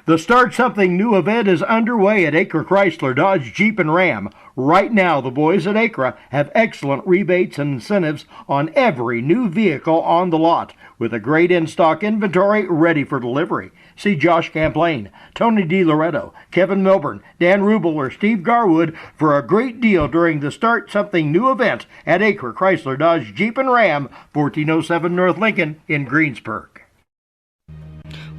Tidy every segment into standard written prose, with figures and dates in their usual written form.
The Start Something New event is underway at Acre Chrysler Dodge Jeep and Ram. Right now, the boys at Acre have excellent rebates and incentives on every new vehicle on the lot, with a great in-stock inventory ready for delivery. See Josh Camplain, Tony DiLoretto, Kevin Milburn, Dan Rubel, or Steve Garwood for a great deal during the Start Something New event at Acre Chrysler Dodge Jeep and Ram, 1407 North Lincoln in Greensburg.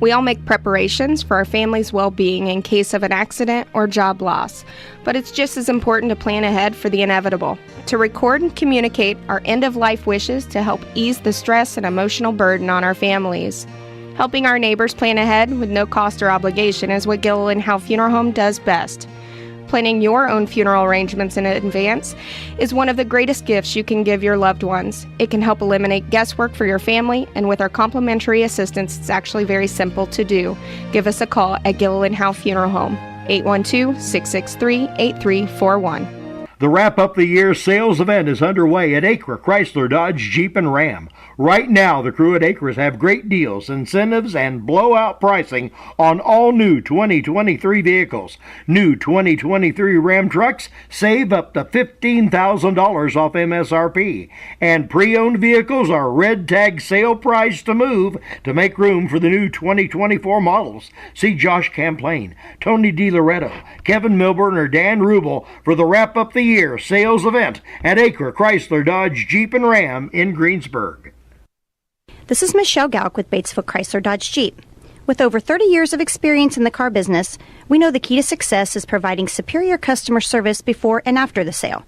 We all make preparations for our family's well-being in case of an accident or job loss, but it's just as important to plan ahead for the inevitable, to record and communicate our end-of-life wishes to help ease the stress and emotional burden on our families. Helping our neighbors plan ahead with no cost or obligation is what Gilliland Howe Funeral Home does best. Planning your own funeral arrangements in advance is one of the greatest gifts you can give your loved ones. It can help eliminate guesswork for your family, and with our complimentary assistance, it's actually very simple to do. Give us a call at Gilliland Howe Funeral Home, 812-663-8341. The Wrap Up the Year sales event is underway at Acre Chrysler Dodge Jeep and Ram. Right now, the crew at Acres have great deals, incentives, and blowout pricing on all new 2023 vehicles. New 2023 Ram trucks save up to $15,000 off MSRP. And pre-owned vehicles are red tag sale price to move to make room for the new 2024 models. See Josh Camplain, Tony DiLoretto, Kevin Milburn, or Dan Rubel for the Wrap Up the Year sales event at Acre Chrysler Dodge Jeep and Ram in Greensburg. This is Michelle Galk with Batesville Chrysler Dodge Jeep. With over 30 years of experience in the car business, we know the key to success is providing superior customer service before and after the sale.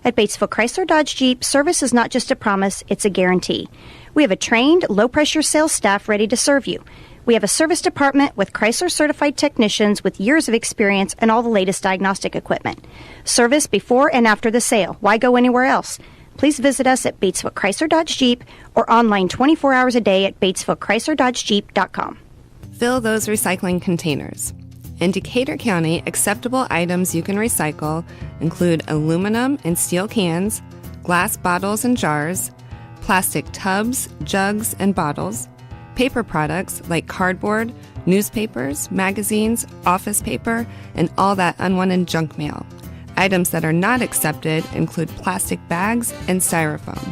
At Batesville Chrysler Dodge Jeep, service is not just a promise, it's a guarantee. We have a trained, low-pressure sales staff ready to serve you. We have a service department with Chrysler-certified technicians with years of experience and all the latest diagnostic equipment. Service before and after the sale. Why go anywhere else? Please visit us at Batesville Chrysler Dodge Jeep or online 24 hours a day at BatesvilleChryslerDodgeJeep.com. Fill those recycling containers. In Decatur County, acceptable items you can recycle include aluminum and steel cans, glass bottles and jars, plastic tubs, jugs, and bottles, paper products like cardboard, newspapers, magazines, office paper, and all that unwanted junk mail. Items that are not accepted include plastic bags and styrofoam.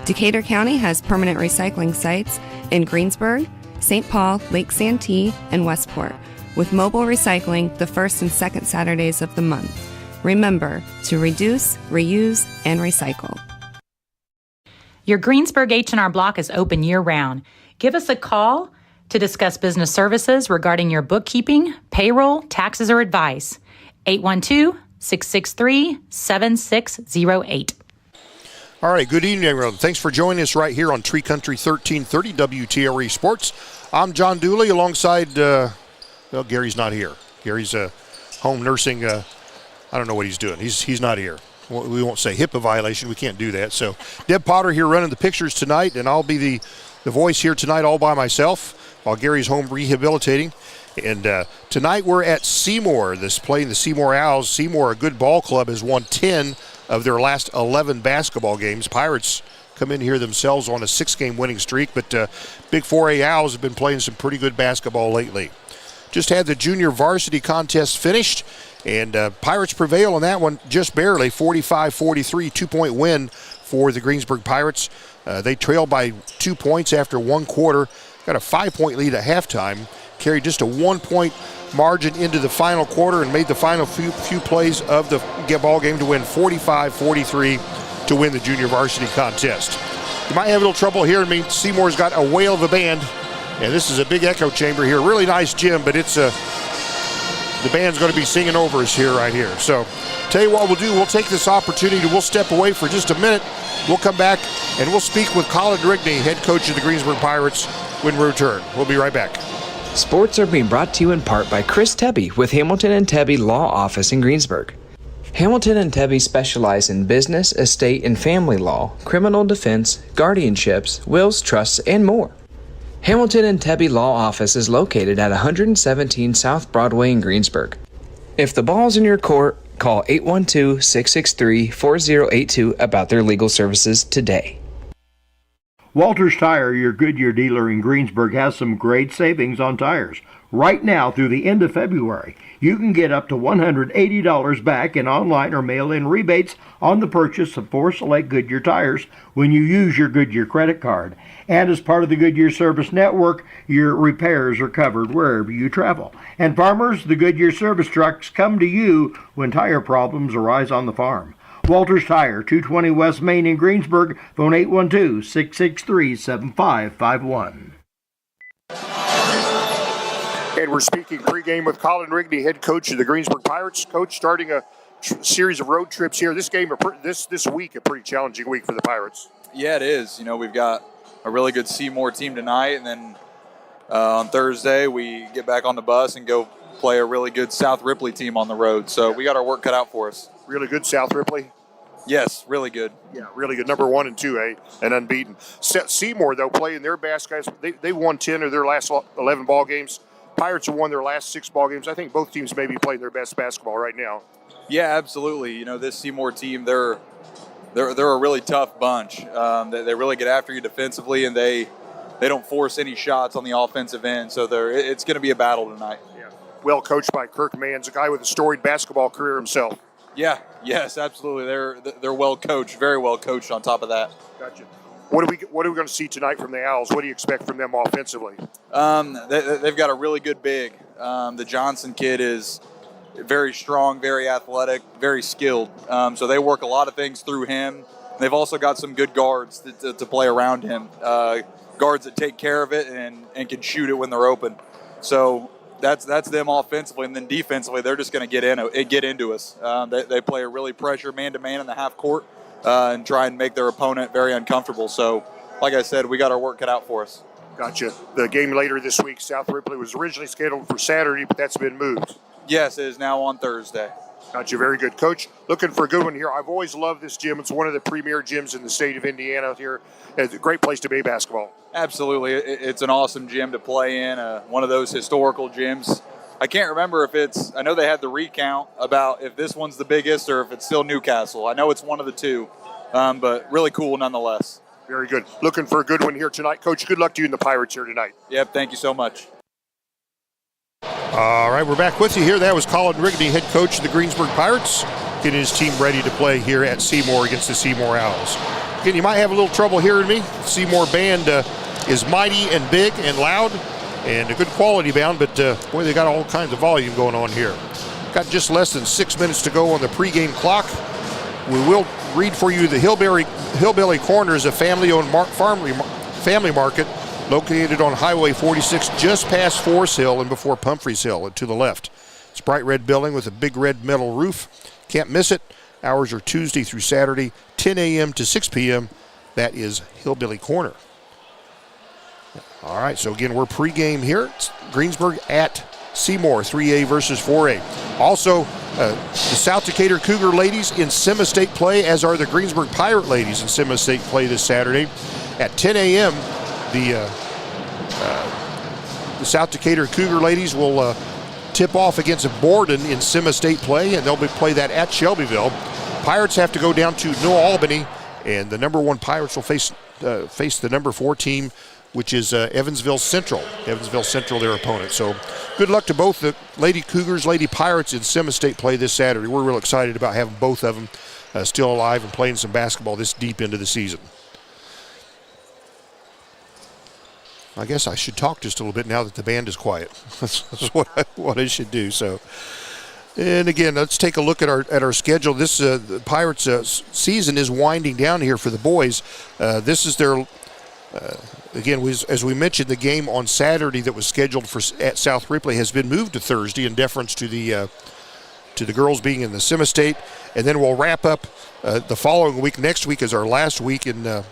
Decatur County has permanent recycling sites in Greensburg, St. Paul, Lake Santee, and Westport, with mobile recycling the first and second Saturdays of the month. Remember to reduce, reuse, and recycle. Your Greensburg H&R Block is open year-round. Give us a call to discuss business services regarding your bookkeeping, payroll, taxes, or advice. 812-663-7608. All right, good evening, everyone. Thanks for joining us right here on Tree Country 1330 WTRE Sports. I'm John Dooley alongside, Gary's not here. Gary's home nursing. I don't know what he's doing. He's not here. We won't say HIPAA violation. We can't do that. So Deb Potter here running the pictures tonight, and I'll be the voice here tonight all by myself while Gary's home rehabilitating. And tonight we're at Seymour, playing the Seymour Owls. Seymour, a good ball club, has won 10 of their last 11 basketball games. Pirates come in here themselves on a 6-game winning streak, but Big 4A Owls have been playing some pretty good basketball lately. Just had the junior varsity contest finished, and Pirates prevail on that one just barely, 45-43, 2-point win for the Greensburg Pirates. They trailed by 2 points after one quarter, got a 5-point lead at halftime, carried just a 1-point margin into the final quarter and made the final few plays of the ball game to win 45-43 to win the junior varsity contest. You might have a little trouble hearing me. Seymour's got a whale of a band, and this is a big echo chamber here. Really nice gym, but it's the band's going to be singing over us right here. So tell you what we'll do, we'll take this opportunity, we'll step away for just a minute. We'll come back and we'll speak with Colin Rigney, head coach of the Greensburg Pirates, when we return. We'll be right back. Sports are being brought to you in part by Chris Tebby with Hamilton and Tebby Law Office in Greensburg. Hamilton and Tebby specialize in business, estate, and family law, criminal defense, guardianships, wills, trusts, and more. Hamilton and Tebby Law Office is located at 117 South Broadway in Greensburg. If the ball's in your court, call 812-663-4082 about their legal services today. Walters Tire, your Goodyear dealer in Greensburg, has some great savings on tires. Right now through the end of February, you can get up to $180 back in online or mail-in rebates on the purchase of 4 select Goodyear tires when you use your Goodyear credit card. And as part of the Goodyear Service Network, your repairs are covered wherever you travel. And farmers, the Goodyear service trucks come to you when tire problems arise on the farm. Walters Tire, 220 West Main in Greensburg, phone 812-663-7551. And we're speaking pregame with Colin Rigney, head coach of the Greensburg Pirates. Coach, starting a series of road trips here. This week, a pretty challenging week for the Pirates. Yeah, it is. We've got a really good Seymour team tonight, and then on Thursday we get back on the bus and go play a really good South Ripley team on the road. So we got our work cut out for us. Really good South Ripley? Yes, really good. Yeah, really good. Number 1 and 2A, and unbeaten. Seymour, though, playing their best guys. They won 10 of their last 11 ball games. Pirates have won their last 6 ball games. I think both teams may be playing their best basketball right now. Yeah, absolutely. This Seymour team, they're a really tough bunch. They really get after you defensively, and they don't force any shots on the offensive end. So it's going to be a battle tonight. Yeah, well coached by Kirk Manns, a guy with a storied basketball career himself. Yeah, yes, absolutely. They're well coached, very well coached. On top of that, gotcha. What are we going to see tonight from the Owls? What do you expect from them offensively? They've got a really good big. The Johnson kid is very strong, very athletic, very skilled. So they work a lot of things through him. They've also got some good guards to play around him. Guards that take care of it and can shoot it when they're open. So that's them offensively, and then defensively, they're just going to get into us. They play a really pressure man-to-man in the half court and try and make their opponent very uncomfortable. So, like I said, we got our work cut out for us. Gotcha. The game later this week, South Ripley, was originally scheduled for Saturday, but that's been moved. Yes, it is now on Thursday. Gotcha. Very good. Coach, looking for a good one here. I've always loved this gym. It's one of the premier gyms in the state of Indiana here. It's a great place to play basketball. Absolutely. It's an awesome gym to play in, one of those historical gyms. I can't remember I know they had the recount about if this one's the biggest or if it's still Newcastle. I know it's one of the two, but really cool nonetheless. Very good. Looking for a good one here tonight. Coach, good luck to you and the Pirates here tonight. Yep, thank you so much. All right, we're back with you here. That was Colin Rigney, head coach of the Greensburg Pirates, getting his team ready to play here at Seymour against the Seymour Owls. Again, you might have a little trouble hearing me. Seymour band is mighty and big and loud and a good quality band, but boy, they got all kinds of volume going on here. Got just less than 6 minutes to go on the pregame clock. We will read for you the Hillbilly Corner is a family-owned family market located on Highway 46 just past Forest Hill and before Pumphrey's Hill and to the left. It's a bright red building with a big red metal roof. Can't miss it. Hours are Tuesday through Saturday, 10 a.m. to 6 p.m. That is Hillbilly Corner. All right, so again, we're pregame here. It's Greensburg at Seymour, 3A versus 4A. Also, the South Decatur Cougar ladies in Sema State play, as are the Greensburg Pirate ladies in Sema State play this Saturday. At 10 a.m., the South Decatur Cougar ladies will tip off against Borden in Sema State play, and they'll play that at Shelbyville. Pirates have to go down to New Albany, and the number 1 Pirates will face the number 4 team, which is Evansville Central. Evansville Central, their opponent. So good luck to both the Lady Cougars, Lady Pirates in Sema State play this Saturday. We're real excited about having both of them still alive and playing some basketball this deep into the season. I guess I should talk just a little bit now that the band is quiet. That's what I should do. So, and again, let's take a look at our schedule. This the Pirates season is winding down here for the boys. This is their again, as we mentioned, the game on Saturday that was scheduled at South Ripley has been moved to Thursday in deference to the girls being in the Sema State, and then we'll wrap up the following week. Next week is our last week in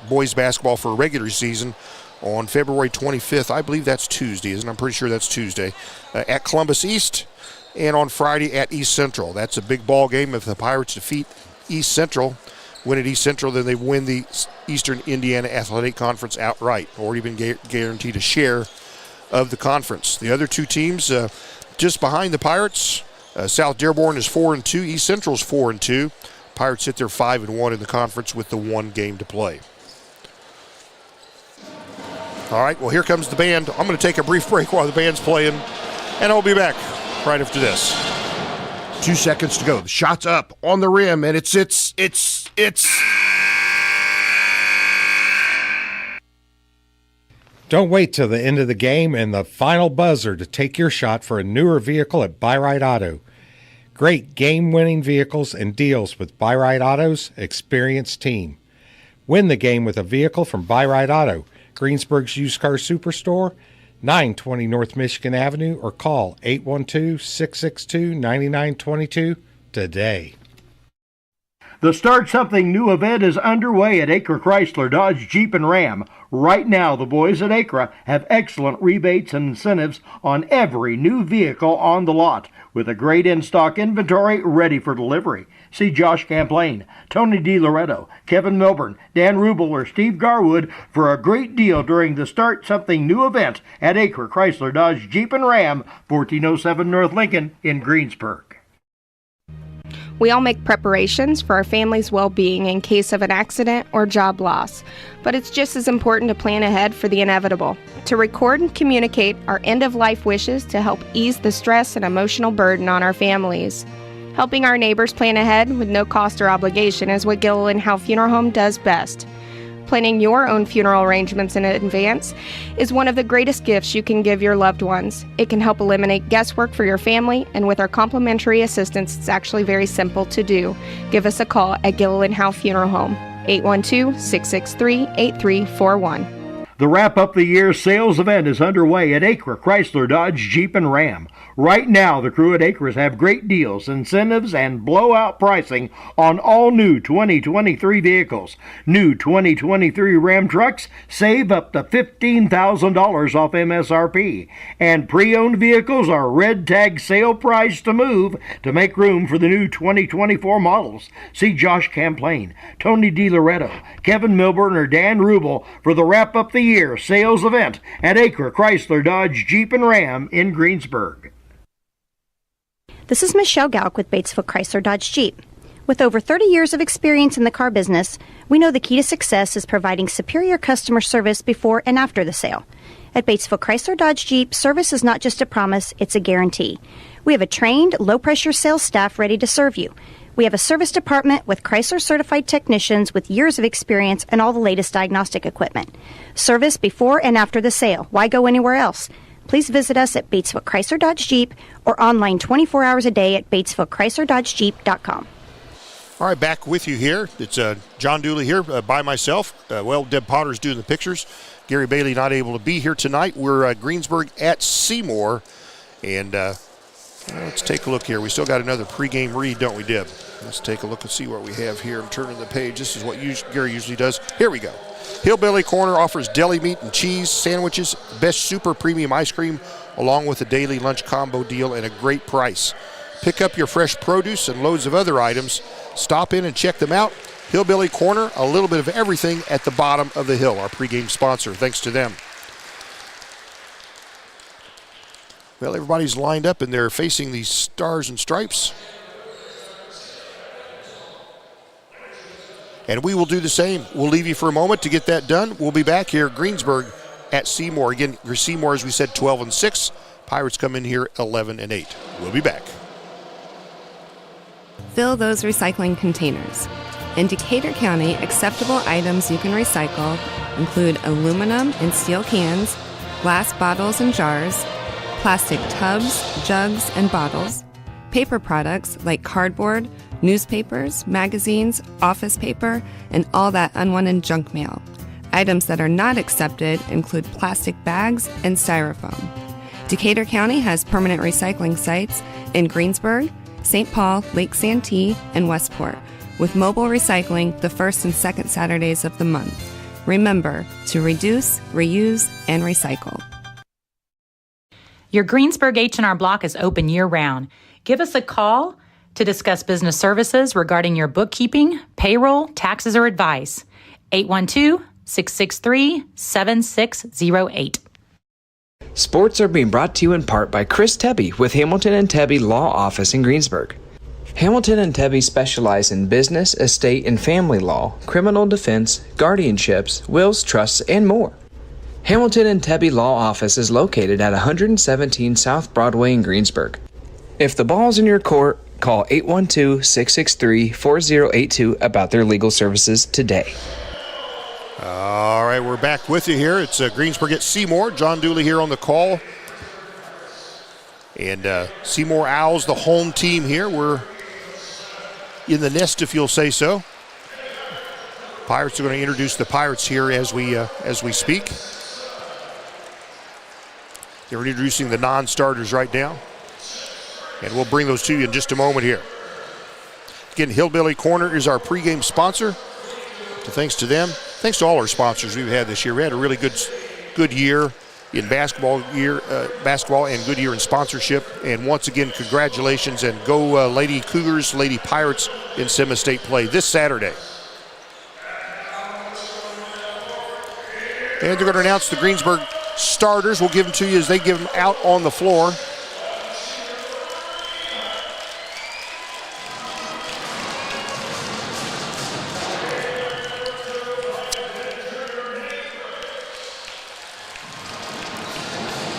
boys basketball for a regular season. On February 25th, I believe that's Tuesday, isn't it? I'm pretty sure that's Tuesday, at Columbus East, and on Friday at East Central. That's a big ball game. If the Pirates defeat East Central, win at East Central, then they win the Eastern Indiana Athletic Conference outright, already been guaranteed a share of the conference. The other two teams just behind the Pirates, South Dearborn is 4-2, East Central is 4-2. Pirates sit there 5-1 in the conference with the 1 game to play. All right, well, here comes the band. I'm going to take a brief break while the band's playing, and I'll be back right after this. 2 seconds to go. The shot's up on the rim, and it's. Don't wait till the end of the game and the final buzzer to take your shot for a newer vehicle at Buy Right Auto. Great game-winning vehicles and deals with Buy Right Auto's experienced team. Win the game with a vehicle from Buy Right Auto, Greensburg's used car superstore, 920 North Michigan Avenue, or call 812-662-9922 today. The Start Something New event is underway at Acre Chrysler Dodge Jeep and Ram. Right now, the boys at Acre have excellent rebates and incentives on every new vehicle on the lot, with a great in-stock inventory ready for delivery. See Josh Camplain, Tony DiLoretto, Kevin Milburn, Dan Rubel, or Steve Garwood for a great deal during the Start Something New event at Acre Chrysler Dodge Jeep and Ram, 1407 North Lincoln in Greensburg. We all make preparations for our family's well-being in case of an accident or job loss, but it's just as important to plan ahead for the inevitable, to record and communicate our end-of-life wishes to help ease the stress and emotional burden on our families. Helping our neighbors plan ahead with no cost or obligation is what Gilliland Howe Funeral Home does best. Planning your own funeral arrangements in advance is one of the greatest gifts you can give your loved ones. It can help eliminate guesswork for your family, and with our complimentary assistance, it's actually very simple to do. Give us a call at Gilliland Howe Funeral Home, 812-663-8341. The Wrap Up the Year sales event is underway at Acre Chrysler Dodge Jeep and Ram. Right now, the crew at Acres have great deals, incentives, and blowout pricing on all new 2023 vehicles. New 2023 Ram trucks save up to $15,000 off MSRP, and pre-owned vehicles are red tag sale price to move to make room for the new 2024 models. See Josh Camplain, Tony DiLoretto, Kevin Milburn, or Dan Rubel for the Wrap Up the Year sales event at Acre Chrysler Dodge Jeep and Ram in Greensburg. This is Michelle Galk with Batesville Chrysler Dodge Jeep. With over 30 years of experience in the car business, we know the key to success is providing superior customer service before and after the sale. At Batesville Chrysler Dodge Jeep, service is not just a promise, it's a guarantee. We have a trained, low-pressure sales staff ready to serve you. We have a service department with Chrysler-certified technicians with years of experience and all the latest diagnostic equipment. Service before and after the sale. Why go anywhere else? Please visit us at Batesville Chrysler Dodge Jeep or online 24 hours a day at BatesvilleChryslerDodgeJeep.com. All right, back with you here. It's John Dooley here by myself. Deb Potter's doing the pictures. Gary Bailey not able to be here tonight. We're Greensburg at Seymour. And let's take a look here. We still got another pregame read, don't we, Deb? Let's take a look and see what we have here. I'm turning the page. This is what Gary usually does. Here we go. Hillbilly Corner offers deli meat and cheese sandwiches, best super premium ice cream, along with a daily lunch combo deal and a great price. Pick up your fresh produce and loads of other items. Stop in and check them out. Hillbilly Corner, a little bit of everything at the bottom of the hill. Our pregame sponsor. Thanks to them. Well, everybody's lined up and they're facing these stars and stripes. And we will do the same. We'll leave you for a moment to get that done. We'll be back here at Greensburg at Seymour. Again, Seymour, as we said, 12-6. Pirates come in here 11-8. We'll be back. Fill those recycling containers. In Decatur County, acceptable items you can recycle include aluminum and steel cans, glass bottles and jars, plastic tubs, jugs, and bottles, paper products like cardboard, newspapers, magazines, office paper, and all that unwanted junk mail. Items that are not accepted include plastic bags and styrofoam. Decatur County has permanent recycling sites in Greensburg, St. Paul, Lake Santee, and Westport, with mobile recycling the first and second Saturdays of the month. Remember to reduce, reuse, and recycle. Your Greensburg H&R Block is open year-round. Give us a call to discuss business services regarding your bookkeeping, payroll, taxes, or advice. 812-663-7608. Sports are being brought to you in part by Chris Tebby with Hamilton and Tebby Law Office in Greensburg. Hamilton and Tebby specialize in business, estate, and family law, criminal defense, guardianships, wills, trusts, and more. Hamilton and Tebby Law Office is located at 117 South Broadway in Greensburg. If the ball's in your court, call 812-663-4082 about their legal services today. All right, we're back with you here. It's Greensburg at Seymour. John Dooley here on the call. And Seymour Owls, the home team here. We're in the nest, if you'll say so. Pirates are going to introduce the Pirates here as we speak. They're introducing the non-starters right now. And we'll bring those to you in just a moment here. Again, Hillbilly Corner is our pregame sponsor. So thanks to them. Thanks to all our sponsors we've had this year. We had a really good year in basketball and good year in sponsorship. And once again, congratulations and go Lady Cougars, Lady Pirates in semi-state play this Saturday. And they're going to announce the Greensburg starters. We'll give them to you as they give them out on the floor.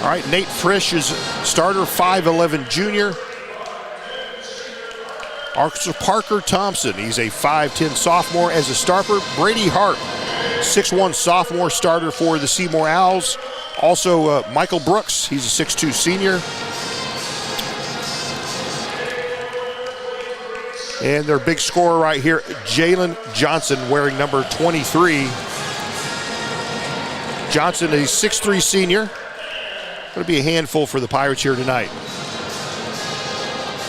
All right, Nate Frisch is starter, 5'11" junior. Parker Thompson, he's a 5'10" sophomore as a starter. Brady Hart, 6'1" sophomore starter for the Seymour Owls. Also, Michael Brooks, he's a 6'2" senior. And their big scorer right here, Jalen Johnson, wearing number 23. Johnson, a 6'3" senior. Going to be a handful for the Pirates here tonight.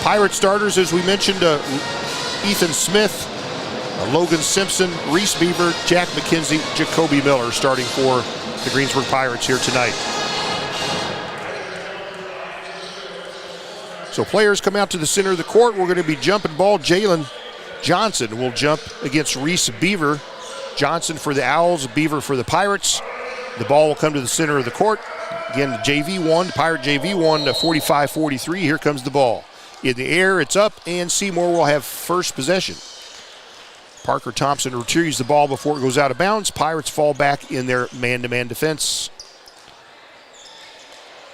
Pirate starters, as we mentioned, Ethan Smith, Logan Simpson, Reese Beaver, Jack McKenzie, Jacoby Miller starting for the Greensburg Pirates here tonight. So players come out to the center of the court. We're going to be jumping ball. Jalen Johnson will jump against Reese Beaver. Johnson for the Owls, Beaver for the Pirates. The ball will come to the center of the court. Again, JV1, Pirate JV1, 45-43. Here comes the ball. In the air, it's up, and Seymour will have first possession. Parker Thompson retrieves the ball before it goes out of bounds. Pirates fall back in their man-to-man defense.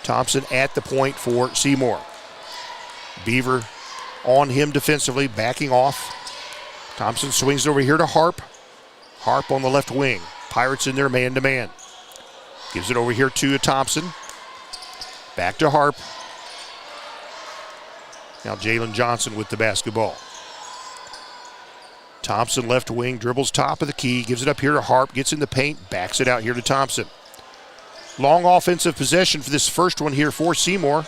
Thompson at the point for Seymour. Beaver on him defensively, backing off. Thompson swings over here to Harp. Harp on the left wing. Pirates in their man-to-man. Gives it over here to Thompson. Back to Harp. Now Jalen Johnson with the basketball. Thompson left wing, dribbles top of the key, gives it up here to Harp, gets in the paint, backs it out here to Thompson. Long offensive possession for this first one here for Seymour.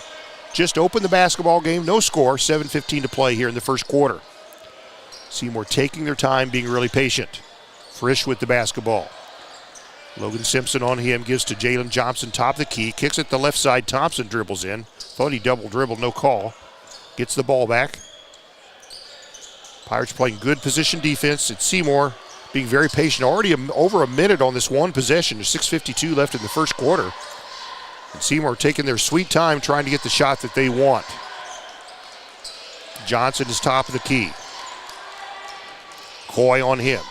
Just opened the basketball game, no score, 7:15 to play here in the first quarter. Seymour taking their time, being really patient. Frisch with the basketball. Logan Simpson on him, gives to Jalen Johnson, top of the key, kicks it the left side, Thompson dribbles in. Thought he double dribbled, no call. Gets the ball back. Pirates playing good position defense. It's Seymour being very patient. Already over a minute on this one possession. There's 6:52 left in the first quarter. And Seymour taking their sweet time trying to get the shot that they want. Johnson is top of the key. Coy on him.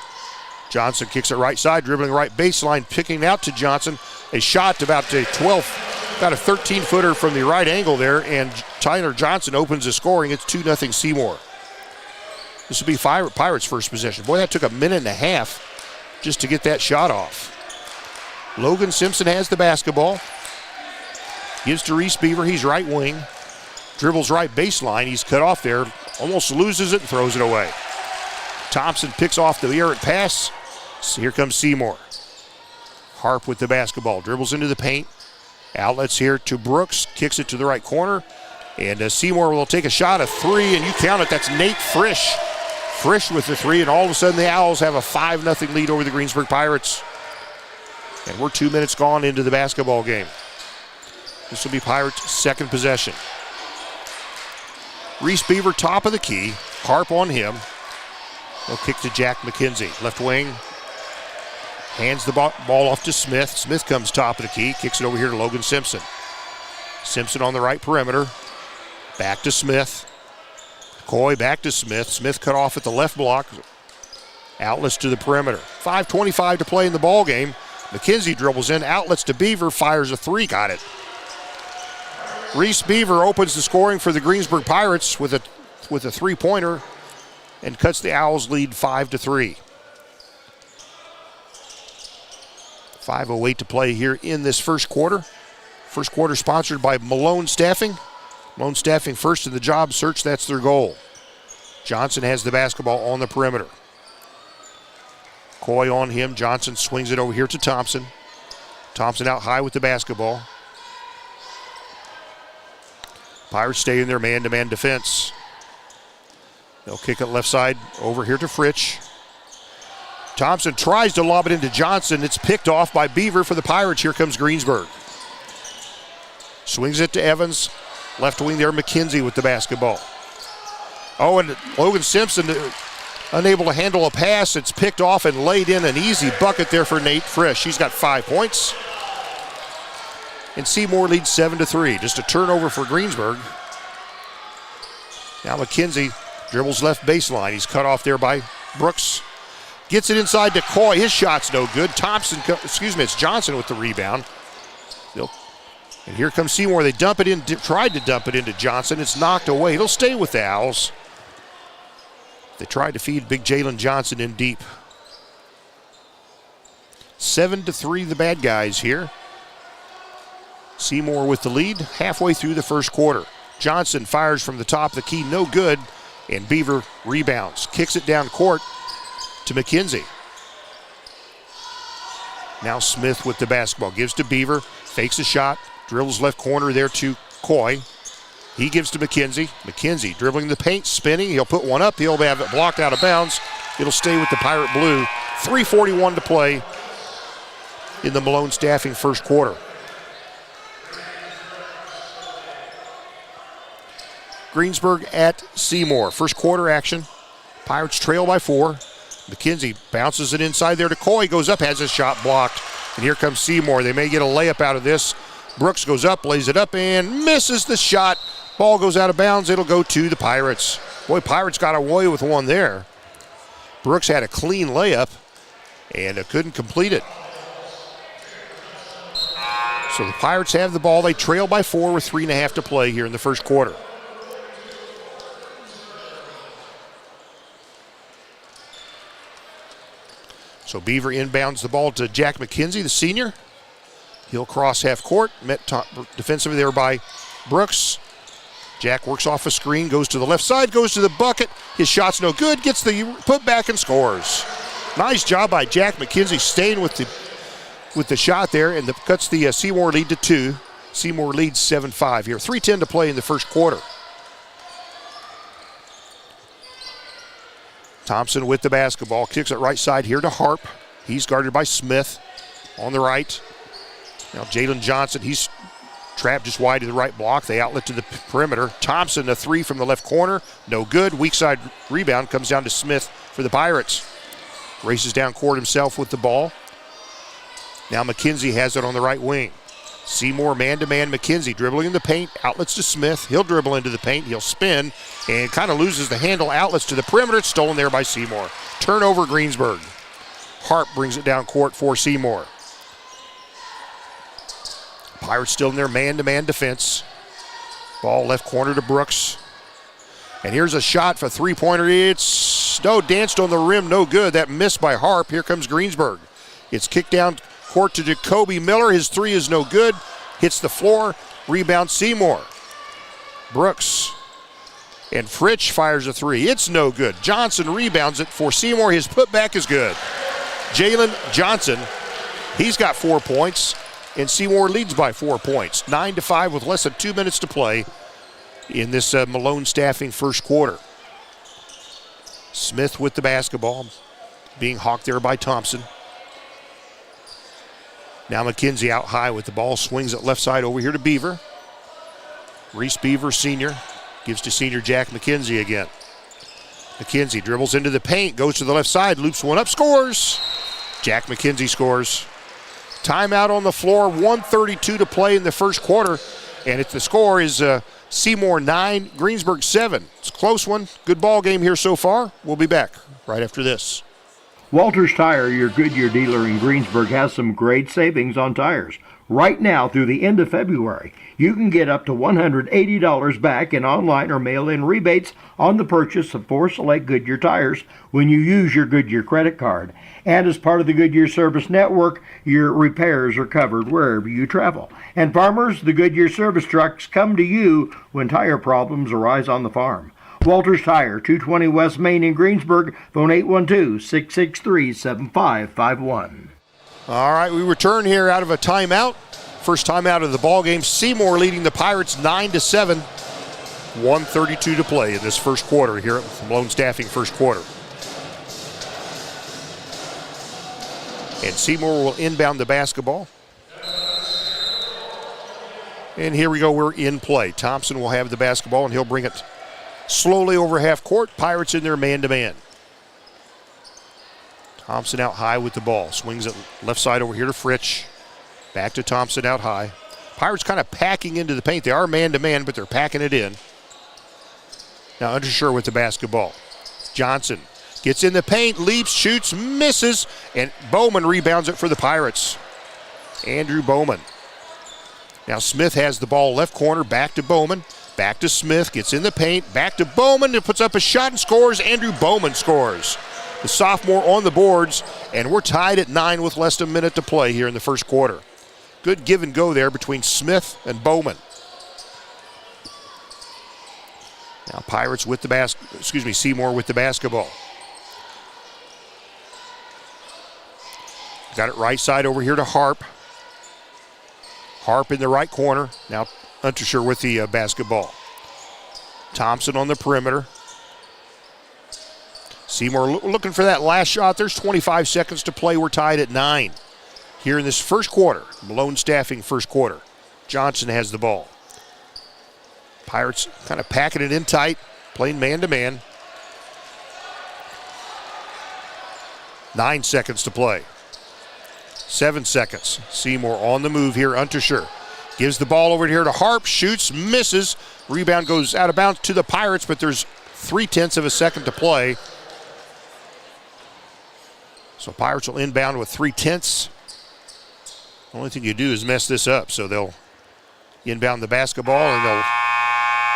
Johnson kicks it right side, dribbling right baseline, picking out to Johnson. A shot about a 13-footer from the right angle there, and Tyler Johnson opens the scoring. It's 2-0 Seymour. This will be Pirates' first possession. Boy, that took a minute and a half just to get that shot off. Logan Simpson has the basketball. Gives to Reese Beaver. He's right wing. Dribbles right baseline. He's cut off there. Almost loses it and throws it away. Thompson picks off the errant pass. So here comes Seymour. Harp with the basketball. Dribbles into the paint. Outlets here to Brooks. Kicks it to the right corner. And Seymour will take a shot, a three, and you count it. That's Nate Frisch. Frisch with the three, and all of a sudden the Owls have a 5-0 lead over the Greensburg Pirates. And we're 2 minutes gone into the basketball game. This will be Pirates' second possession. Reese Beaver, top of the key. Harp on him. They'll kick to Jack McKenzie. Left wing. Hands the ball off to Smith. Smith comes top of the key. Kicks it over here to Logan Simpson. Simpson on the right perimeter. Back to Smith. Coy back to Smith. Smith cut off at the left block. Outlets to the perimeter. 5:25 to play in the ball game. McKenzie dribbles in, outlets to Beaver, fires a three, got it. Reese Beaver opens the scoring for the Greensburg Pirates with a three-pointer and cuts the Owls' lead 5-3. 5:08 to play here in this first quarter. First quarter sponsored by Malone Staffing. Malone Staffing first in the job search, that's their goal. Johnson has the basketball on the perimeter. Coy on him, Johnson swings it over here to Thompson. Thompson out high with the basketball. Pirates stay in their man-to-man defense. They'll kick it left side over here to Fritsch. Thompson tries to lob it into Johnson. It's picked off by Beaver for the Pirates. Here comes Greensburg. Swings it to Evans. Left wing there, McKenzie with the basketball. Oh, and Logan Simpson unable to handle a pass. It's picked off and laid in, an easy bucket there for Nate Frisch. He's got 5 points. And Seymour leads 7-3. Just a turnover for Greensburg. Now McKenzie dribbles left baseline. He's cut off there by Brooks. Gets it inside to Coy. His shot's no good. It's Johnson with the rebound. And here comes Seymour. They dump it in, tried to dump it into Johnson. It's knocked away. It'll stay with the Owls. They tried to feed big Jalen Johnson in deep. 7-3 the bad guys here. Seymour with the lead halfway through the first quarter. Johnson fires from the top of the key, no good. And Beaver rebounds. Kicks it down court to McKenzie. Now Smith with the basketball. Gives to Beaver. Fakes a shot. Dribbles left corner there to Coy. He gives to McKenzie. McKenzie dribbling the paint, spinning. He'll put one up. He'll have it blocked out of bounds. It'll stay with the Pirate Blue. 3:41 to play in the Malone Staffing first quarter. Greensburg at Seymour. First quarter action. Pirates trail by 4. McKenzie bounces it inside there to Coy. Goes up, has his shot blocked. And here comes Seymour. They may get a layup out of this. Brooks goes up, lays it up, and misses the shot. Ball goes out of bounds. It'll go to the Pirates. Boy, Pirates got away with one there. Brooks had a clean layup and couldn't complete it. So the Pirates have the ball. They trail by 4 with 3.5 to play here in the first quarter. So Beaver inbounds the ball to Jack McKenzie, the senior. He'll cross half court, met defensively there by Brooks. Jack works off a screen, goes to the left side, goes to the bucket. His shot's no good, gets the putback and scores. Nice job by Jack McKenzie staying with the shot there, and cuts the Seymour lead to 2. Seymour leads 7-5 here. 3:10 to play in the first quarter. Thompson with the basketball, kicks it right side here to Harp. He's guarded by Smith on the right. Now Jalen Johnson, he's trapped just wide to the right block. They outlet to the perimeter. Thompson, a 3 from the left corner. No good. Weak side rebound comes down to Smith for the Pirates. Races down court himself with the ball. Now McKenzie has it on the right wing. Seymour man-to-man. McKenzie dribbling in the paint. Outlets to Smith. He'll dribble into the paint. He'll spin and kind of loses the handle. Outlets to the perimeter. It's stolen there by Seymour. Turnover Greensburg. Harp brings it down court for Seymour. Pirates still in their man-to-man defense. Ball left corner to Brooks. And here's a shot for three-pointer. It's danced on the rim, no good. That missed by Harp. Here comes Greensburg. It's kicked down court to Jacoby Miller. His 3 is no good. Hits the floor. Rebound Seymour. Brooks. And Fritsch fires a 3. It's no good. Johnson rebounds it for Seymour. His putback is good. Jalen Johnson, he's got 4 points. And Seymour leads by 4 points. 9-5 with less than 2 minutes to play in this Malone Staffing first quarter. Smith with the basketball, being hawked there by Thompson. Now McKenzie out high with the ball, swings it left side over here to Beaver. Reese Beaver, senior, gives to senior Jack McKenzie again. McKenzie dribbles into the paint, goes to the left side, loops one up, scores. Jack McKenzie scores. Timeout on the floor, 1:32 to play in the first quarter. And the score is Seymour 9, Greensburg 7. It's a close one. Good ball game here so far. We'll be back right after this. Walters Tire, your Goodyear dealer in Greensburg, has some great savings on tires. Right now through the end of February, you can get up to $180 back in online or mail-in rebates on the purchase of 4 select Goodyear tires when you use your Goodyear credit card. And as part of the Goodyear Service Network, your repairs are covered wherever you travel. And farmers, the Goodyear service trucks come to you when tire problems arise on the farm. Walters Tire, 220 West Main in Greensburg, phone 812-663-7551. All right, we return here out of a timeout. First timeout of the ball game. Seymour leading the Pirates 9-7. 1:32 to play in this first quarter here at Malone Staffing first quarter. And Seymour will inbound the basketball. And here we go, we're in play. Thompson will have the basketball and he'll bring it slowly over half court. Pirates in their man-to-man. Thompson out high with the ball. Swings it left side over here to Fritsch. Back to Thompson out high. Pirates kind of packing into the paint. They are man-to-man, but they're packing it in. Now Undershire with the basketball. Johnson gets in the paint, leaps, shoots, misses, and Bowman rebounds it for the Pirates. Andrew Bowman. Now Smith has the ball left corner, back to Bowman. Back to Smith, gets in the paint, back to Bowman, and puts up a shot and scores. Andrew Bowman scores. The sophomore on the boards, and we're tied at 9 with less than a minute to play here in the first quarter. Good give and go there between Smith and Bowman. Now Pirates with the Seymour with the basketball. Got it right side over here to Harp. Harp in the right corner. Now Unterscher with the basketball. Thompson on the perimeter. Seymour looking for that last shot. There's 25 seconds to play. We're tied at 9 here in this first quarter. Malone Staffing first quarter. Johnson has the ball. Pirates kind of packing it in tight, playing man-to-man. 9 seconds to play. 7 seconds. Seymour on the move here. Unterscher gives the ball over here to Harp. Shoots, misses. Rebound goes out of bounds to the Pirates, but there's 0.3 of a second to play. So Pirates will inbound with 0.3. Only thing you do is mess this up. So they'll inbound the basketball, and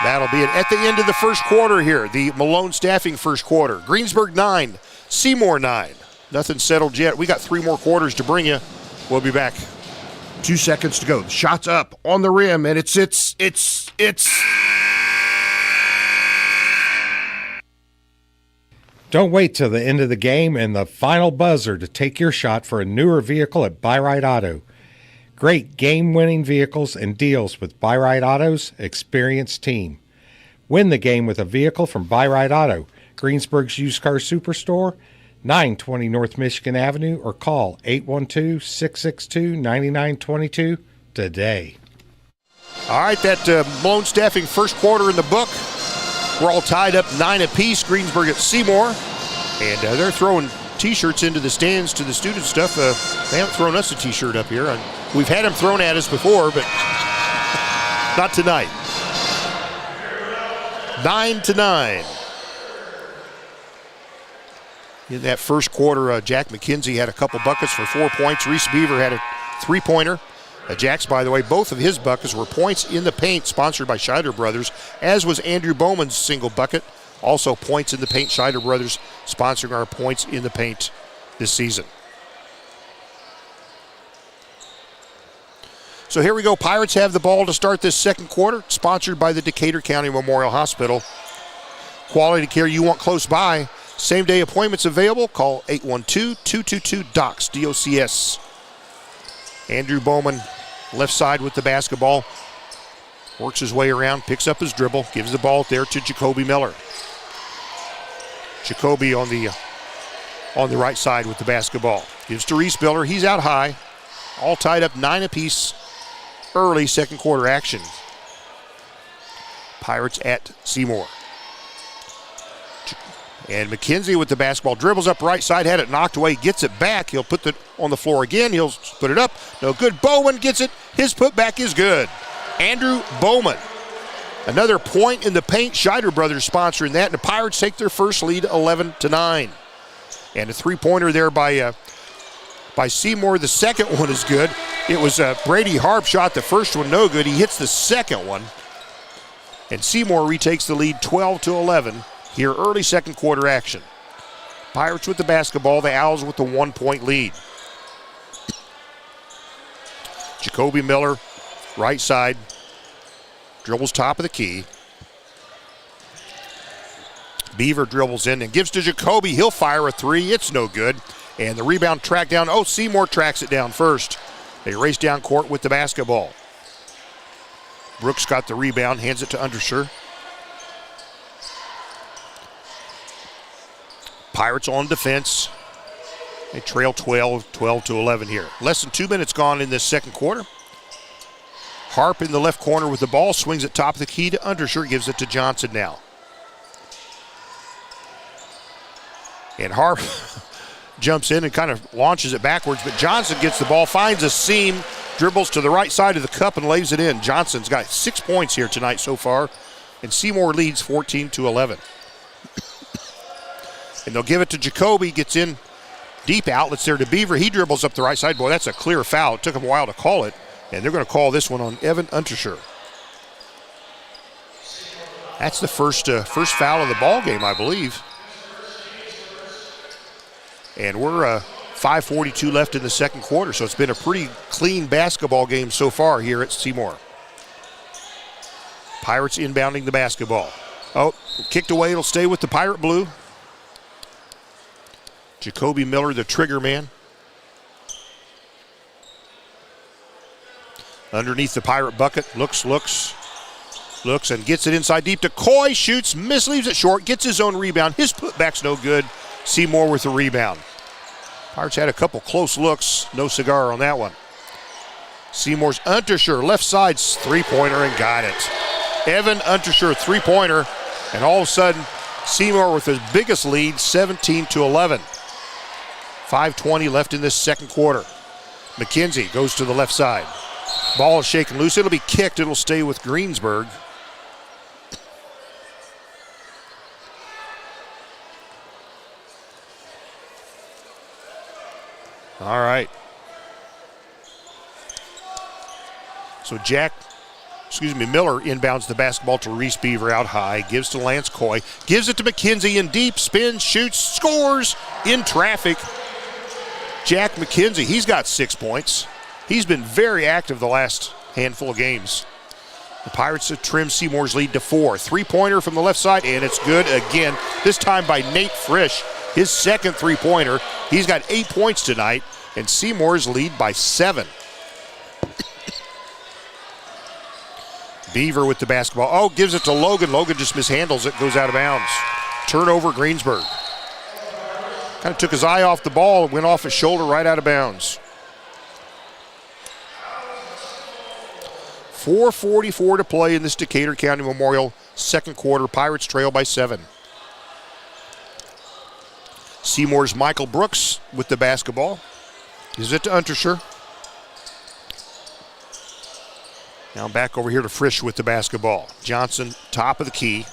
that'll be it at the end of the first quarter here. The Malone Staffing first quarter. Greensburg 9, Seymour 9. Nothing settled yet. We got 3 more quarters to bring you. We'll be back. 2 seconds to go. The shot's up on the rim, and it's. Don't wait till the end of the game and the final buzzer to take your shot for a newer vehicle at Buy-Right Auto. Great game-winning vehicles and deals with Buy-Right Auto's experienced team. Win the game with a vehicle from Buy-Right Auto, Greensburg's used car superstore, 920 North Michigan Avenue, or call 812-662-9922 today. All right, that Malone Staffing first quarter in the book. We're all tied up 9 apiece. Greensburg at Seymour. And they're throwing T-shirts into the stands to the student stuff. They haven't thrown us a T-shirt up here. We've had them thrown at us before, but not tonight. 9-9. In that first quarter, Jack McKenzie had a couple buckets for 4 points. Reese Beaver had a 3-pointer. Jack's, by the way, both of his buckets were points in the paint, sponsored by Scheider Brothers, as was Andrew Bowman's single bucket. Also points in the paint. Scheider Brothers sponsoring our points in the paint this season. So here we go. Pirates have the ball to start this second quarter, sponsored by the Decatur County Memorial Hospital. Quality care you want close by. Same-day appointments available. Call 812-222-DOCS, D-O-C-S. Andrew Bowman, left side with the basketball. Works his way around, picks up his dribble, gives the ball there to Jacoby Miller. Jacoby on the right side with the basketball. Gives to Reese Miller. He's out high. All tied up 9 apiece. Early second quarter action. Pirates at Seymour. And McKenzie with the basketball, dribbles up right side, had it knocked away, gets it back. He'll put it on the floor again. He'll put it up. No good. Bowman gets it. His putback is good. Andrew Bowman. Another point in the paint. Scheider Brothers sponsoring that. And the Pirates take their first lead 11-9. And a three-pointer there by Seymour. The second one is good. It was Brady Harp shot the first one, no good. He hits the second one. And Seymour retakes the lead 12-11 here early second quarter action. Pirates with the basketball, the Owls with the 1-point lead. Jacoby Miller, right side, dribbles top of the key. Beaver dribbles in and gives to Jacoby. He'll fire a three. It's no good. And the rebound tracked down. Oh, Seymour tracks it down first. They race down court with the basketball. Brooks got the rebound, hands it to Undersher. Pirates on defense. They trail 12-11 here. Less than 2 minutes gone in this second quarter. Harp in the left corner with the ball, swings it top of the key to Undersher, gives it to Johnson now. And Harp jumps in and kind of launches it backwards, but Johnson gets the ball, finds a seam, dribbles to the right side of the cup and lays it in. Johnson's got 6 points here tonight so far, and Seymour leads 14-11. And they'll give it to Jacoby, gets in deep, outlets there to Beaver. He dribbles up the right side. Boy, that's a clear foul. It took him a while to call it, and they're going to call this one on Evan Untersher. That's the first foul of the ball game, I believe. And we're 5:42 left in the second quarter, so it's been a pretty clean basketball game so far here at Seymour. Pirates inbounding the basketball. Oh, kicked away. It'll stay with the Pirate Blue. Jacoby Miller, the trigger man. Underneath the Pirate bucket, looks, and gets it inside deep to Coy, shoots, misleaves it short, gets his own rebound. His putback's no good. Seymour with the rebound. Pirates had a couple close looks, no cigar on that one. Seymour's Untersher, left side, three-pointer, and got it. Evan Untersher, three-pointer, and all of a sudden, Seymour with his biggest lead, 17-11. 5:20 left in this second quarter. McKenzie goes to the left side. Ball is shaken loose. It'll be kicked. It'll stay with Greensburg. All right. So Miller inbounds the basketball to Reese Beaver out high. Gives to Lance Coy. Gives it to McKenzie in deep. Spins, shoots, scores in traffic. Jack McKenzie, he's got 6 points. He's been very active the last handful of games. The Pirates have trimmed Seymour's lead to 4. Three-pointer from the left side, and it's good again. This time by Nate Frisch, his second three-pointer. He's got 8 points tonight, and Seymour's lead by 7. Beaver with the basketball. Oh, gives it to Logan. Logan just mishandles it, goes out of bounds. Turnover, Greensburg. Kind of took his eye off the ball and went off his shoulder right out of bounds. 4:44 to play in this Decatur County Memorial second quarter. Pirates trail by 7. Seymour's Michael Brooks with the basketball. Gives it to Untersher. Now back over here to Frisch with the basketball. Johnson, top of the key.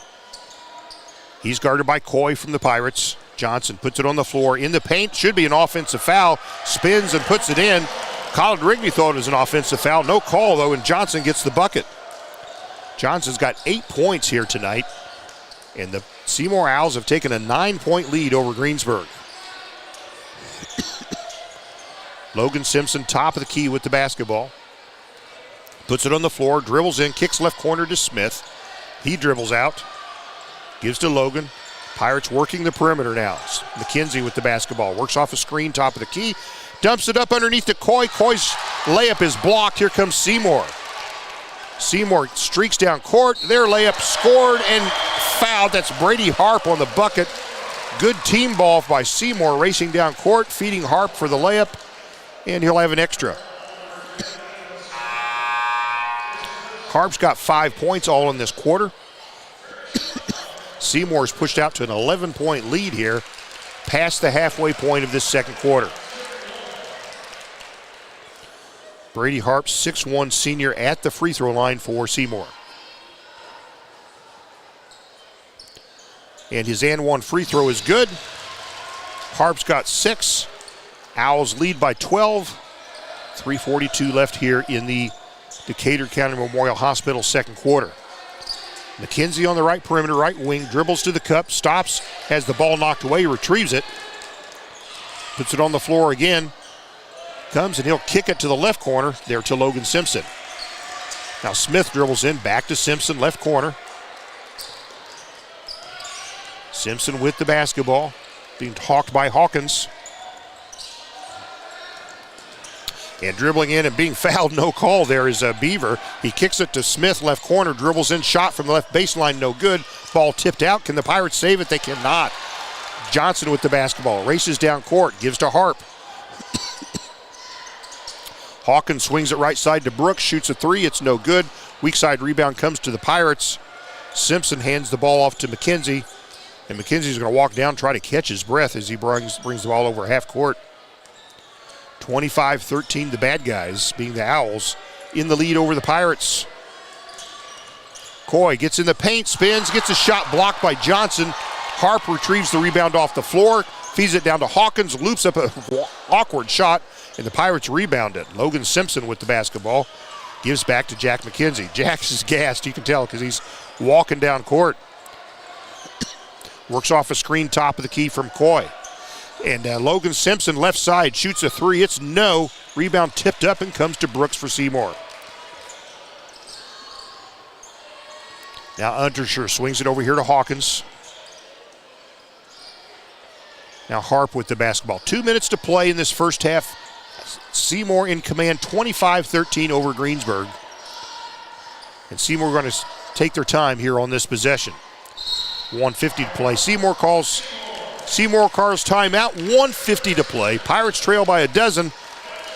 He's guarded by Coy from the Pirates. Johnson puts it on the floor in the paint. Should be an offensive foul. Spins and puts it in. Colin Rigby thought it was an offensive foul. No call, though, and Johnson gets the bucket. Johnson's got 8 points here tonight, and the Seymour Owls have taken a 9-point lead over Greensburg. Logan Simpson, top of the key with the basketball. Puts it on the floor, dribbles in, kicks left corner to Smith. He dribbles out, gives to Logan. Pirates working the perimeter now. McKenzie with the basketball. Works off a screen, top of the key. Dumps it up underneath to Coy. Coy's layup is blocked. Here comes Seymour. Seymour streaks down court. Their layup scored and fouled. That's Brady Harp on the bucket. Good team ball by Seymour racing down court, feeding Harp for the layup, and he'll have an extra. Harp's got 5 points all in this quarter. Seymour's pushed out to an 11-point lead here, past the halfway point of this second quarter. Brady Harp, 6'1" senior at the free throw line for Seymour. And his and one free throw is good. Harp's got 6. Owls lead by 12. 3:42 left here in the Decatur County Memorial Hospital second quarter. McKenzie on the right perimeter, right wing, dribbles to the cup, stops, has the ball knocked away, retrieves it, puts it on the floor again, comes and he'll kick it to the left corner, there to Logan Simpson. Now Smith dribbles in, back to Simpson, left corner. Simpson with the basketball, being hawked by Hawkins. And dribbling in and being fouled, no call there is Beaver. He kicks it to Smith, left corner, dribbles in, shot from the left baseline, no good. Ball tipped out. Can the Pirates save it? They cannot. Johnson with the basketball, races down court, gives to Harp. Hawkins swings it right side to Brooks, shoots a 3, it's no good. Weak side rebound comes to the Pirates. Simpson hands the ball off to McKenzie, and McKenzie's going to walk down, try to catch his breath as he brings the ball over half court. 25-13, the bad guys, being the Owls, in the lead over the Pirates. Coy gets in the paint, spins, gets a shot blocked by Johnson. Harp retrieves the rebound off the floor, feeds it down to Hawkins, loops up an awkward shot, and the Pirates rebound it. Logan Simpson with the basketball, gives back to Jack McKenzie. Jack's is gassed, you can tell, because he's walking down court. Works off a screen top of the key from Coy. And Logan Simpson, left side, shoots a 3. It's no. Rebound tipped up and comes to Brooks for Seymour. Now Unterscher swings it over here to Hawkins. Now Harp with the basketball. 2 minutes to play in this first half. Seymour in command, 25-13 over Greensburg. And Seymour going to take their time here on this possession. 1:50 to play. Seymour calls timeout, 1:50 to play. Pirates trail by a dozen.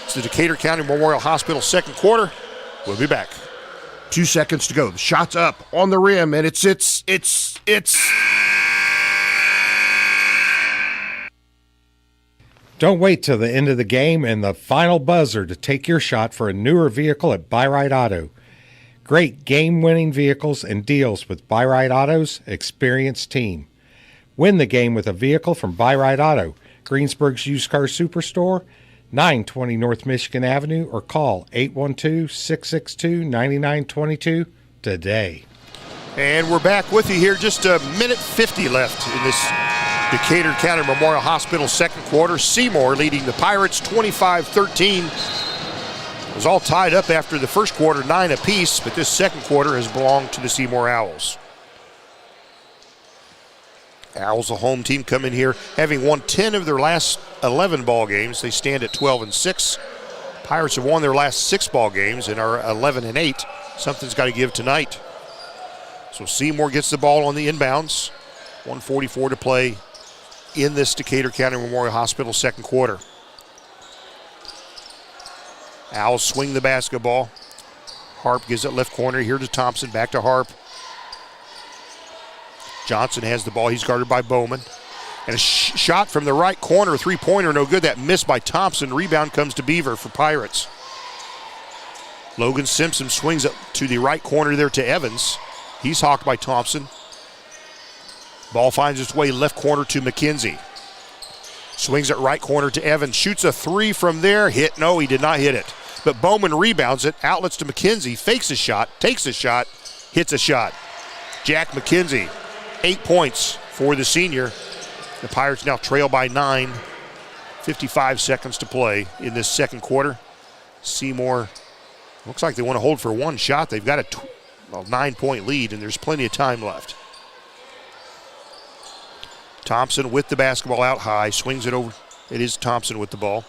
It's the Decatur County Memorial Hospital second quarter. We'll be back. 2 seconds to go. The shot's up on the rim, and it's. Don't wait till the end of the game and the final buzzer to take your shot for a newer vehicle at Buy-Right Auto. Great game-winning vehicles and deals with Buy-Right Auto's experienced team. Win the game with a vehicle from Buy-Right Auto, Greensburg's used car superstore, 920 North Michigan Avenue, or call 812-662-9922 today. And we're back with you here. Just a minute 50 left in this Decatur County Memorial Hospital second quarter. Seymour leading the Pirates 25-13. It was all tied up after the first quarter, 9 apiece, but this second quarter has belonged to the Seymour Owls. Owls, a home team, come in here having won 10 of their last 11 ball games. They stand at 12-6. Pirates have won their last 6 ball games and are 11-8. Something's got to give tonight. So Seymour gets the ball on the inbounds. 1:44 to play in this Decatur County Memorial Hospital second quarter. Owls swing the basketball. Harp gives it left corner here to Thompson, back to Harp. Johnson has the ball. He's guarded by Bowman. And a shot from the right corner, three-pointer, no good. That missed by Thompson. Rebound comes to Beaver for Pirates. Logan Simpson swings it to the right corner there to Evans. He's hawked by Thompson. Ball finds its way left corner to McKenzie. Swings it right corner to Evans. Shoots a 3 from there. Hit. No, he did not hit it. But Bowman rebounds it. Outlets to McKenzie. Fakes a shot. Takes a shot. Hits a shot. Jack McKenzie. 8 points for the senior. The Pirates now trail by 9. 55 seconds to play in this second quarter. Seymour looks like they want to hold for one shot. They've got a 9-point lead, and there's plenty of time left. Thompson with the basketball out high. Swings it over. It is Thompson with the ball.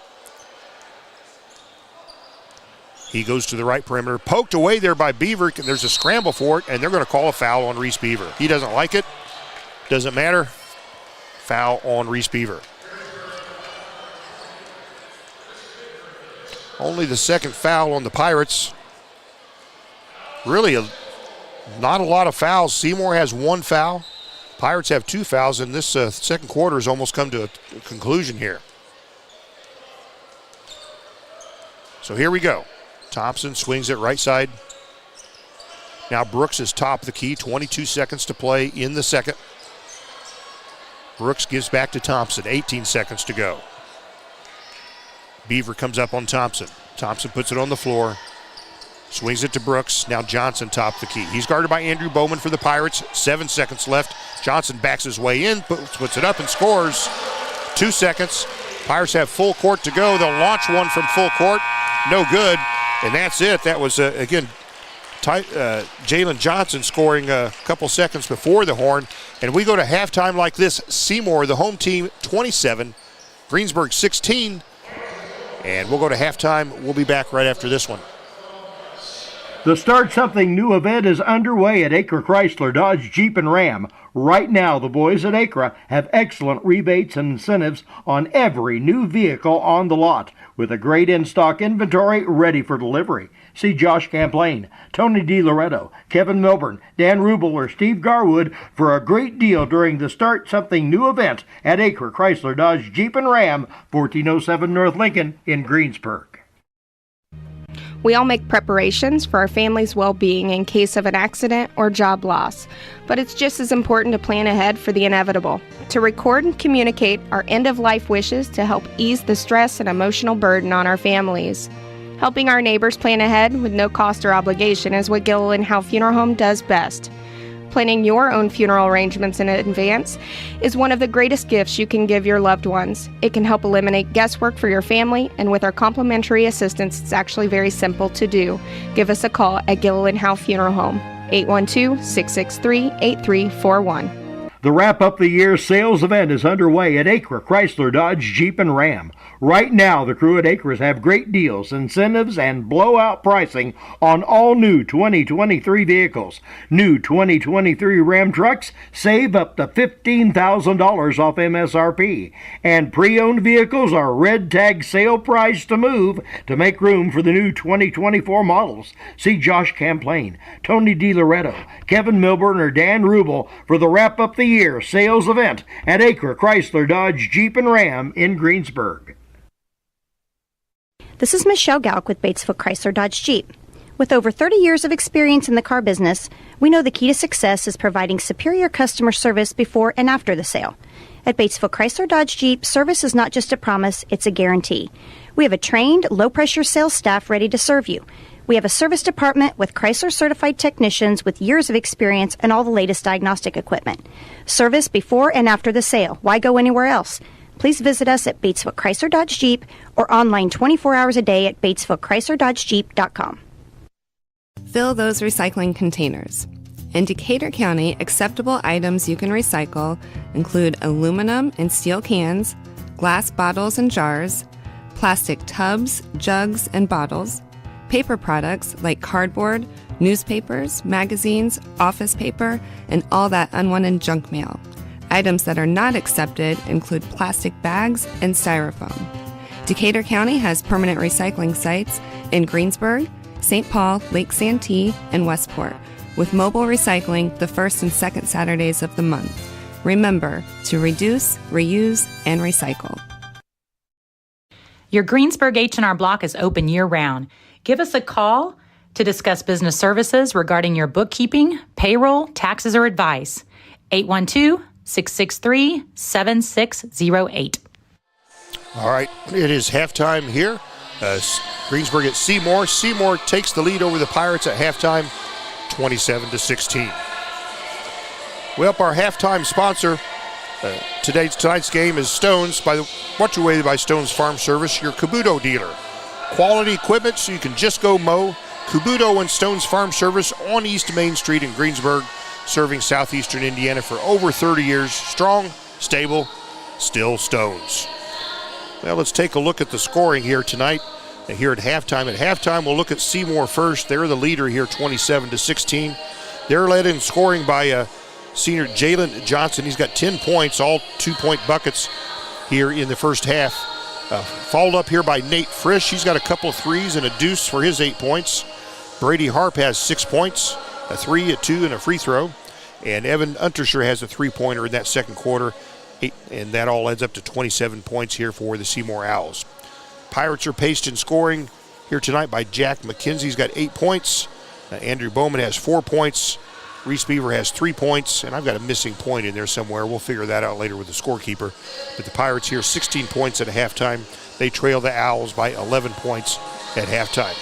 He goes to the right perimeter. Poked away there by Beaver. There's a scramble for it, and they're going to call a foul on Reese Beaver. He doesn't like it. Doesn't matter. Foul on Reese Beaver. Only the second foul on the Pirates. Really not a lot of fouls. Seymour has 1 foul. Pirates have 2 fouls, and this second quarter has almost come to a conclusion here. So here we go. Thompson swings it right side. Now Brooks is top of the key. 22 seconds to play in the second. Brooks gives back to Thompson. 18 seconds to go. Beaver comes up on Thompson. Thompson puts it on the floor. Swings it to Brooks. Now Johnson top the key. He's guarded by Andrew Bowman for the Pirates. 7 seconds left. Johnson backs his way in, puts it up and scores. 2 seconds. Pirates have full court to go. They'll launch one from full court. No good. And that's it. That was, again, Jalen Johnson scoring a couple seconds before the horn. And we go to halftime like this. Seymour, the home team, 27. Greensburg, 16. And we'll go to halftime. We'll be back right after this one. The Start Something New event is underway at Acre Chrysler, Dodge, Jeep, and Ram. Right now, the boys at Acre have excellent rebates and incentives on every new vehicle on the lot, with a great in-stock inventory ready for delivery. See Josh Camplain, Tony DiLoretto, Kevin Milburn, Dan Rubel, or Steve Garwood for a great deal during the Start Something New event at Acre Chrysler, Dodge, Jeep, and Ram, 1407 North Lincoln in Greensburg. We all make preparations for our family's well-being in case of an accident or job loss, but it's just as important to plan ahead for the inevitable, to record and communicate our end-of-life wishes to help ease the stress and emotional burden on our families. Helping our neighbors plan ahead with no cost or obligation is what Gilliland Howe Funeral Home does best. Planning your own funeral arrangements in advance is one of the greatest gifts you can give your loved ones. It can help eliminate guesswork for your family, and with our complimentary assistance, it's actually very simple to do. Give us a call at Gilliland Howe Funeral Home, 812-663-8341. The Wrap Up the Year sales event is underway at Acre Chrysler, Dodge, Jeep, and Ram. Right now, the crew at Acres have great deals, incentives, and blowout pricing on all new 2023 vehicles. New 2023 Ram trucks save up to $15,000 off MSRP. And pre-owned vehicles are red tag sale price to move to make room for the new 2024 models. See Josh Camplain, Tony DiLoretto, Kevin Milburn, or Dan Rubel for the Wrap Up the Year sales event at Acre Chrysler, Dodge, Jeep, and Ram in Greensburg. This is Michelle Galk with Batesville Chrysler Dodge Jeep. With over 30 years of experience in the car business, we know the key to success is providing superior customer service before and after the sale. At Batesville Chrysler Dodge Jeep, service is not just a promise, it's a guarantee. We have a trained, low-pressure sales staff ready to serve you. We have a service department with Chrysler-certified technicians with years of experience and all the latest diagnostic equipment. Service before and after the sale. Why go anywhere else? Please visit us at Batesville Chrysler Dodge Jeep or online 24 hours a day at BatesvilleChryslerDodgeJeep.com. Fill those recycling containers. In Decatur County, acceptable items you can recycle include aluminum and steel cans, glass bottles and jars, plastic tubs, jugs, and bottles, paper products like cardboard, newspapers, magazines, office paper, and all that unwanted junk mail. Items that are not accepted include plastic bags and styrofoam. Decatur County has permanent recycling sites in Greensburg, St. Paul, Lake Santee, and Westport, with mobile recycling the first and second Saturdays of the month. Remember to reduce, reuse, and recycle. Your Greensburg H&R Block is open year-round. Give us a call to discuss business services regarding your bookkeeping, payroll, taxes, or advice. 812-663-7608. All right, it is halftime here. Greensburg at Seymour. Seymour takes the lead over the Pirates at halftime, 27-16. Well, our halftime sponsor tonight's game is Stone's, brought your way by Stone's Farm Service, your Kabuto dealer. Quality equipment so you can just go mow. Kabuto and Stone's Farm Service on East Main Street in Greensburg, serving southeastern Indiana for over 30 years. Strong, stable, still Stone's. Well, let's take a look at the scoring here tonight. Here at halftime. At halftime, we'll look at Seymour first. They're the leader here, 27-16. They're led in scoring by senior Jalen Johnson. He's got 10 points, all 2-point buckets here in the first half. Followed up here by Nate Frisch. He's got a couple of threes and a deuce for his 8 points. Brady Harp has 6 points, a 3, a 2, and a free throw. And Evan Unterscher has a three-pointer in that second quarter. And that all adds up to 27 points here for the Seymour Owls. Pirates are paced in scoring here tonight by Jack McKenzie. He's got 8 points. Andrew Bowman has 4 points. Reese Beaver has 3 points, and I've got a missing point in there somewhere. We'll figure that out later with the scorekeeper. But the Pirates here, 16 points at halftime. They trail the Owls by 11 points at halftime.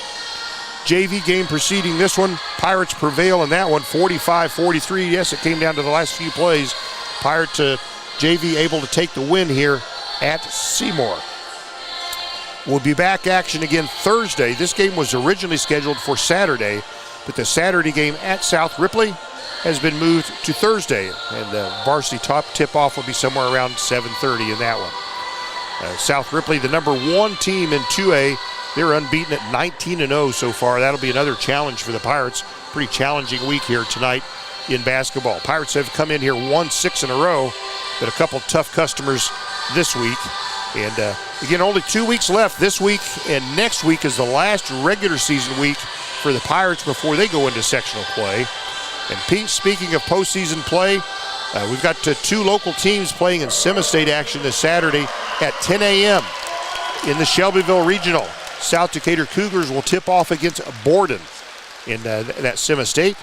JV game preceding this one. Pirates prevail in that one, 45-43. Yes, it came down to the last few plays. Pirate JV able to take the win here at Seymour. We'll be back action again Thursday. This game was originally scheduled for Saturday, but the Saturday game at South Ripley has been moved to Thursday, and the varsity top tip-off will be somewhere around 7:30 in that one. South Ripley, the number 1 team in 2A, they're unbeaten at 19-0 so far. That'll be another challenge for the Pirates. Pretty challenging week here tonight in basketball. Pirates have come in here 1-6 in a row, but a couple tough customers this week. And again, only 2 weeks left. This week and next week is the last regular season week for the Pirates before they go into sectional play. And Pete, speaking of postseason play, we've got 2 local teams playing in Semi-State action this Saturday at 10 a.m. in the Shelbyville Regional. South Decatur Cougars will tip off against Borden in that Semi-State.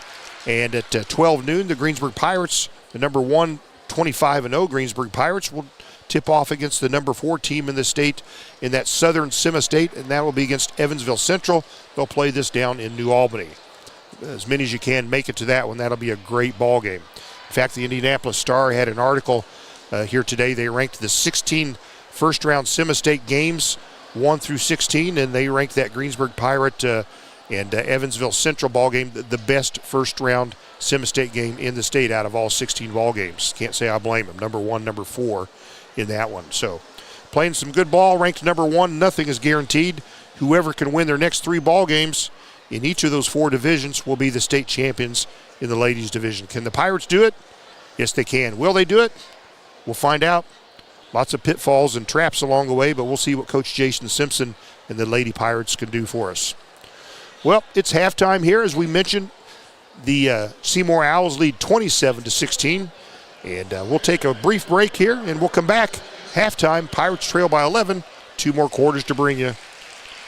And at 12 noon, the Greensburg Pirates, the number 1, 25-0 Greensburg Pirates, will tip off against the number 4 team in the state in that Southern Semi-State, and that will be against Evansville Central. They'll play this down in New Albany. As many as you can make it to that one. That'll be a great ball game. In fact, the Indianapolis Star had an article here today. They ranked the 16 first-round Semi-State games 1 through 16, and they ranked that Greensburg Pirate and Evansville Central ball game the best first-round Semi-State game in the state out of all 16 ball games. Can't say I blame them. Number 1, number 4 in that one. So playing some good ball, ranked number 1. Nothing is guaranteed. Whoever can win their next 3 ball games in each of those 4 divisions will be the state champions in the ladies division. Can the Pirates do it? Yes, they can. Will they do it? We'll find out. Lots of pitfalls and traps along the way, but we'll see what Coach Jason Simpson and the Lady Pirates can do for us. Well, it's halftime here. As we mentioned, the Seymour Owls lead 27-16. And we'll take a brief break here, and we'll come back. Halftime, Pirates trail by 11. 2 more quarters to bring you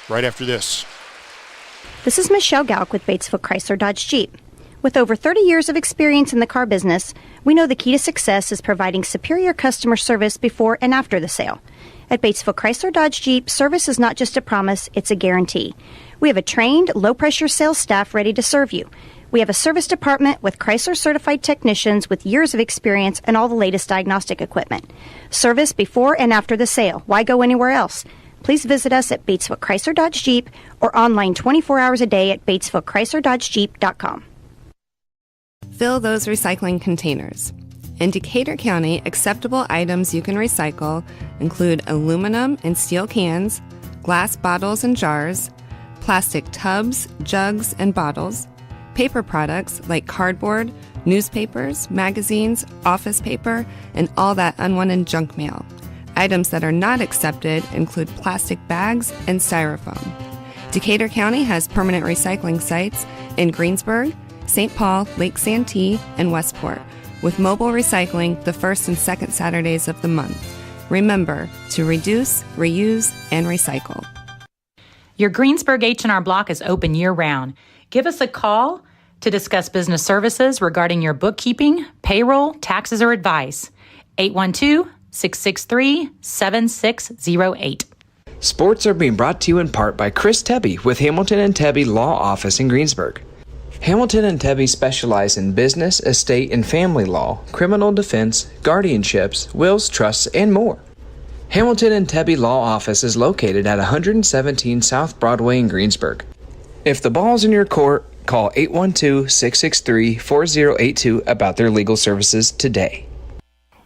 right after this. This is Michelle Galk with Batesville Chrysler Dodge Jeep. With over 30 years of experience in the car business, we know the key to success is providing superior customer service before and after the sale. At Batesville Chrysler Dodge Jeep, service is not just a promise, it's a guarantee. We have a trained, low-pressure sales staff ready to serve you. We have a service department with Chrysler-certified technicians with years of experience and all the latest diagnostic equipment. Service before and after the sale. Why go anywhere else? Please visit us at Batesville Chrysler Dodge Jeep or online 24 hours a day at BatesvilleChryslerDodgeJeep.com. Fill those recycling containers. In Decatur County, acceptable items you can recycle include aluminum and steel cans, glass bottles and jars, plastic tubs, jugs, and bottles, paper products like cardboard, newspapers, magazines, office paper, and all that unwanted junk mail. Items that are not accepted include plastic bags and styrofoam. Decatur County has permanent recycling sites in Greensburg, St. Paul, Lake Santee, and Westport, with mobile recycling the first and second Saturdays of the month. Remember to reduce, reuse, and recycle. Your Greensburg H&R Block is open year-round. Give us a call to discuss business services regarding your bookkeeping, payroll, taxes, or advice. 812-663-7608. Sports are being brought to you in part by Chris Tebby with Hamilton and Tebby Law Office in Greensburg. Hamilton and Tebby specialize in business, estate, and family law, criminal defense, guardianships, wills, trusts, and more. Hamilton and Tebby Law Office is located at 117 South Broadway in Greensburg. If the ball's in your court, call 812-663-4082 about their legal services today.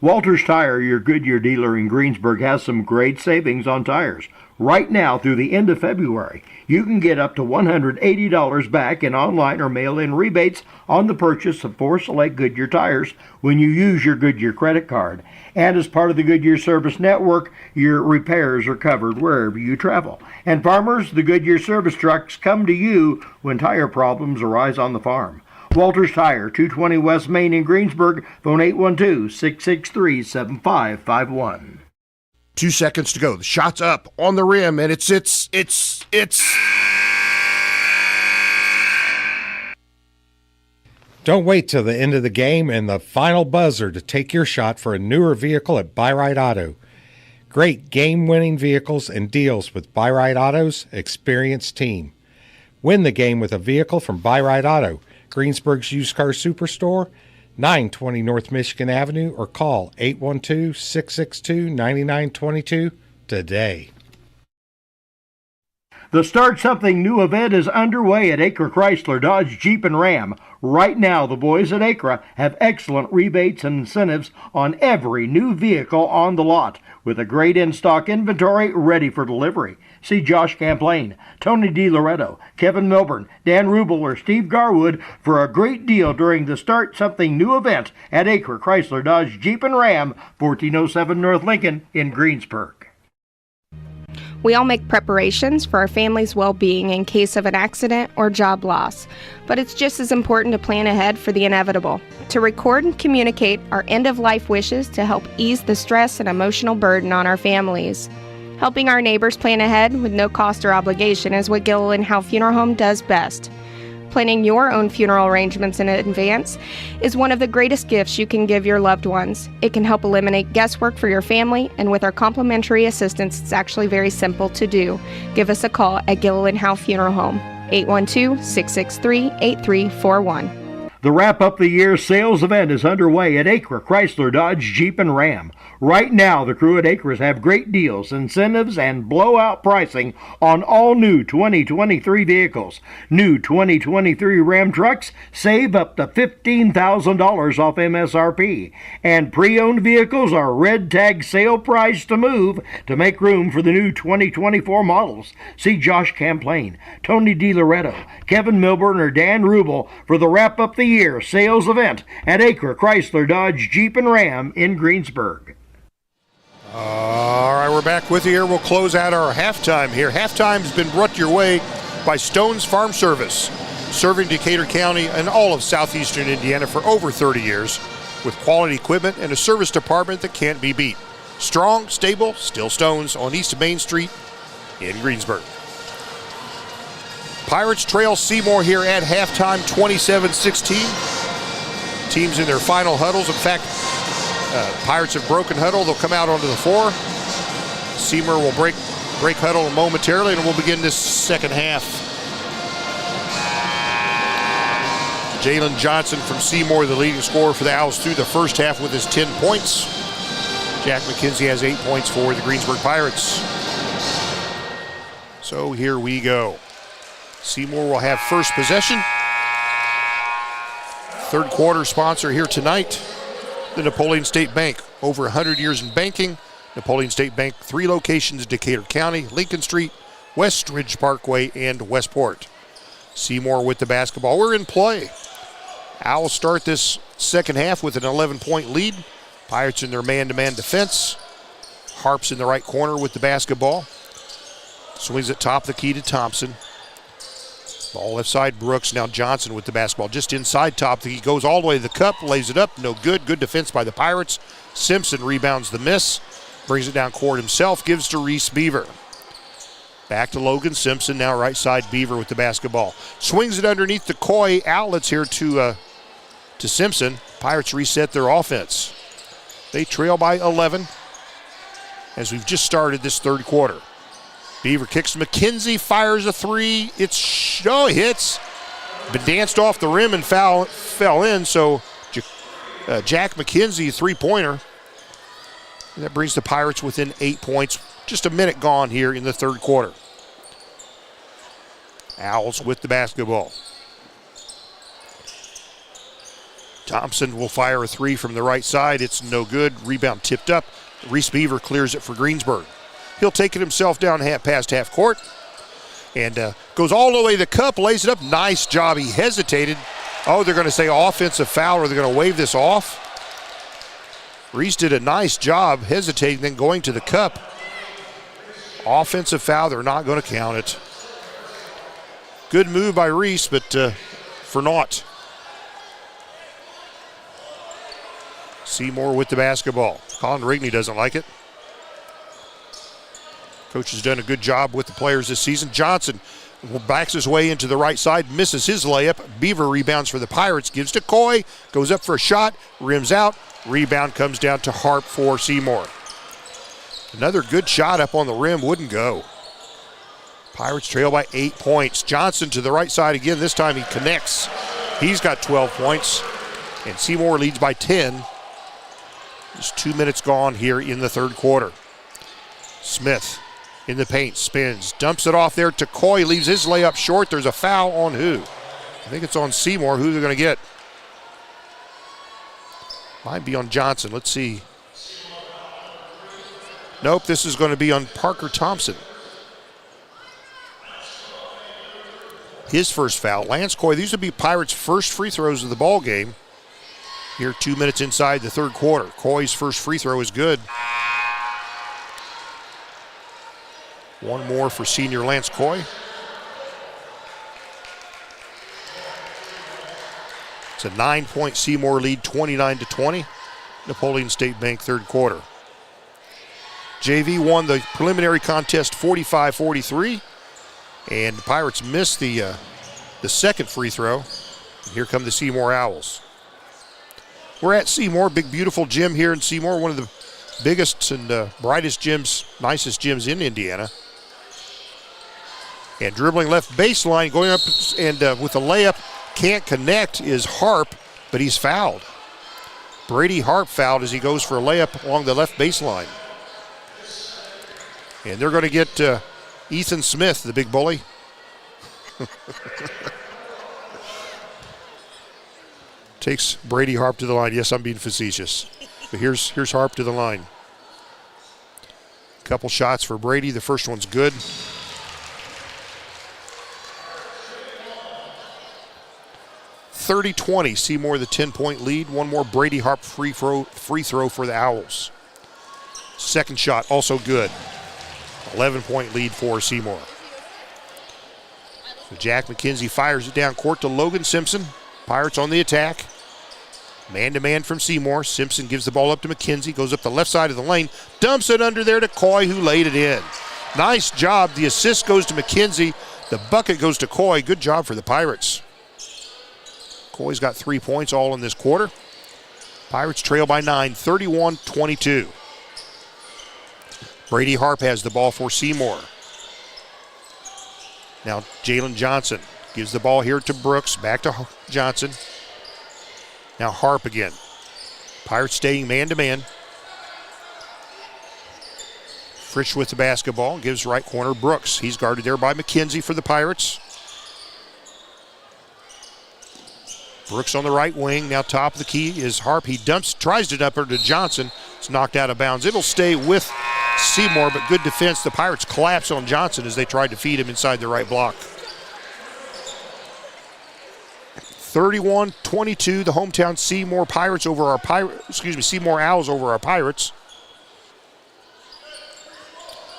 Walters Tire, your Goodyear dealer in Greensburg, has some great savings on tires. Right now through the end of February, you can get up to $180 back in online or mail-in rebates on the purchase of 4 select Goodyear tires when you use your Goodyear credit card. And as part of the Goodyear Service Network, your repairs are covered wherever you travel. And farmers, the Goodyear service trucks come to you when tire problems arise on the farm. Walters Tire, 220 West Main in Greensburg, phone 812-663-7551. 2 seconds to go. The shot's up on the rim, and it's. Don't wait till the end of the game and the final buzzer to take your shot for a newer vehicle at Buy Right Auto. Great game-winning vehicles and deals with Buy Right Auto's experienced team. Win the game with a vehicle from Buy Right Auto, Greensburg's used car superstore, 920 North Michigan Avenue, or call 812-662-9922 today. The Start Something New event is underway at Acre Chrysler Dodge Jeep and Ram. Right now, the boys at Acre have excellent rebates and incentives on every new vehicle on the lot, with a great in-stock inventory ready for delivery. See Josh Camplain, Tony DiLoretto, Kevin Milburn, Dan Rubel, or Steve Garwood for a great deal during the Start Something New event at Acre Chrysler Dodge Jeep and Ram, 1407 North Lincoln in Greensburg. We all make preparations for our family's well-being in case of an accident or job loss, but it's just as important to plan ahead for the inevitable, to record and communicate our end-of-life wishes to help ease the stress and emotional burden on our families. Helping our neighbors plan ahead with no cost or obligation is what Gilliland Howe Funeral Home does best. Planning your own funeral arrangements in advance is one of the greatest gifts you can give your loved ones. It can help eliminate guesswork for your family, and with our complimentary assistance, it's actually very simple to do. Give us a call at Gilliland Howe Funeral Home, 812-663-8341. The Wrap Up the Year sales event is underway at Acre Chrysler Dodge Jeep and Ram. Right now, the crew at Acres have great deals, incentives, and blowout pricing on all new 2023 vehicles. New 2023 Ram trucks save up to $15,000 off MSRP, and pre-owned vehicles are red tag sale price to move to make room for the new 2024 models. See Josh Camplain, Tony DiLoretto, Kevin Milburn, or Dan Rubel for the Wrap Up the Year sales event at Acre Chrysler Dodge Jeep and Ram in Greensburg. All right, we're back with you here. We'll close out our halftime here. Halftime's been brought your way by Stone's Farm Service, serving Decatur County and all of southeastern Indiana for over 30 years with quality equipment and a service department that can't be beat. Strong, stable, still Stone's on East Main Street in Greensburg. Pirates trail Seymour here at halftime, 27-16. Teams in their final huddles. In fact, Pirates have broken huddle. They'll come out onto the floor. Seymour will break huddle momentarily, and we'll begin this second half. Jalen Johnson from Seymour, the leading scorer for the Owls through the first half with his 10 points. Jack McKenzie has 8 points for the Greensburg Pirates. So here we go. Seymour will have first possession. Third quarter sponsor here tonight, the Napoleon State Bank. Over 100 years in banking. Napoleon State Bank, 3 locations, Decatur County, Lincoln Street, West Ridge Parkway, and Westport. Seymour with the basketball. We're in play. Owls start this second half with an 11-point lead. Pirates in their man-to-man defense. Harps in the right corner with the basketball. Swings it top of the key to Thompson. Ball left side, Brooks. Now Johnson with the basketball just inside top. He goes all the way to the cup, lays it up. No good. Good defense by the Pirates. Simpson rebounds the miss. Brings it down court himself. Gives to Reese Beaver. Back to Logan Simpson. Now right side, Beaver with the basketball. Swings it underneath the Coy outlets here to Simpson. Pirates reset their offense. They trail by 11 as we've just started this third quarter. Beaver kicks to McKenzie, fires a three. Hits. Been danced off the rim and fell in, so Jack McKenzie, three-pointer. And that brings the Pirates within 8 points. Just a minute gone here in the third quarter. Owls with the basketball. Thompson will fire a three from the right side. It's no good. Rebound tipped up. Reese Beaver clears it for Greensburg. He'll take it himself down past half court and goes all the way to the cup, lays it up. Nice job. He hesitated. Oh, they're going to say offensive foul, or they're going to wave this off. Reese did a nice job hesitating, then going to the cup. Offensive foul, they're not going to count it. Good move by Reese, but for naught. Seymour with the basketball. Colin Rigney doesn't like it. Coach has done a good job with the players this season. Johnson backs his way into the right side, misses his layup. Beaver rebounds for the Pirates, gives to Coy, goes up for a shot, rims out. Rebound comes down to Harp for Seymour. Another good shot up on the rim, wouldn't go. Pirates trail by 8 points. Johnson to the right side again. This time he connects. He's got 12 points, and Seymour leads by 10. There's 2 minutes gone here in the third quarter. Smith in the paint, spins, dumps it off there to Coy, leaves his layup short. There's a foul on who? I think it's on Seymour. Who they're going to get? Might be on Johnson. Let's see. Nope, this is going to be on Parker Thompson. His first foul. Lance Coy, these would be Pirates' first free throws of the ball game. Here 2 minutes inside the third quarter. Coy's first free throw is good. One more for senior Lance Coy. It's a 9-point Seymour lead, 29-20. Napoleon State Bank third quarter. JV won the preliminary contest 45-43. And the Pirates missed the second free throw. And here come the Seymour Owls. We're at Seymour, big beautiful gym here in Seymour, one of the biggest and brightest gyms, nicest gyms in Indiana. And dribbling left baseline, going up and with a layup, can't connect is Harp, but he's fouled. Brady Harp fouled as he goes for a layup along the left baseline. And they're going to get Ethan Smith, the big bully. Takes Brady Harp to the line. Yes, I'm being facetious. But here's Harp to the line. Couple shots for Brady. The first one's good. 30-20, Seymour the 10-point lead. One more Brady Harp free throw for the Owls. Second shot also good. 11-point lead for Seymour. So Jack McKenzie fires it down court to Logan Simpson. Pirates on the attack. Man-to-man from Seymour. Simpson gives the ball up to McKenzie, goes up the left side of the lane, dumps it under there to Coy, who laid it in. Nice job. The assist goes to McKenzie. The bucket goes to Coy. Good job for the Pirates. Coy's got 3 points all in this quarter. Pirates trail by 9, 31-22. Brady Harp has the ball for Seymour. Now Jalen Johnson gives the ball here to Brooks, back to Johnson. Now Harp again. Pirates staying man-to-man. Fritsch with the basketball, gives right corner Brooks. He's guarded there by McKenzie for the Pirates. Brooks on the right wing. Now top of the key is Harp. He tries to dump it to Johnson. It's knocked out of bounds. It'll stay with Seymour, but good defense. The Pirates collapse on Johnson as they tried to feed him inside the right block. 31-22, the hometown Seymour Pirates over our Seymour Owls over our Pirates.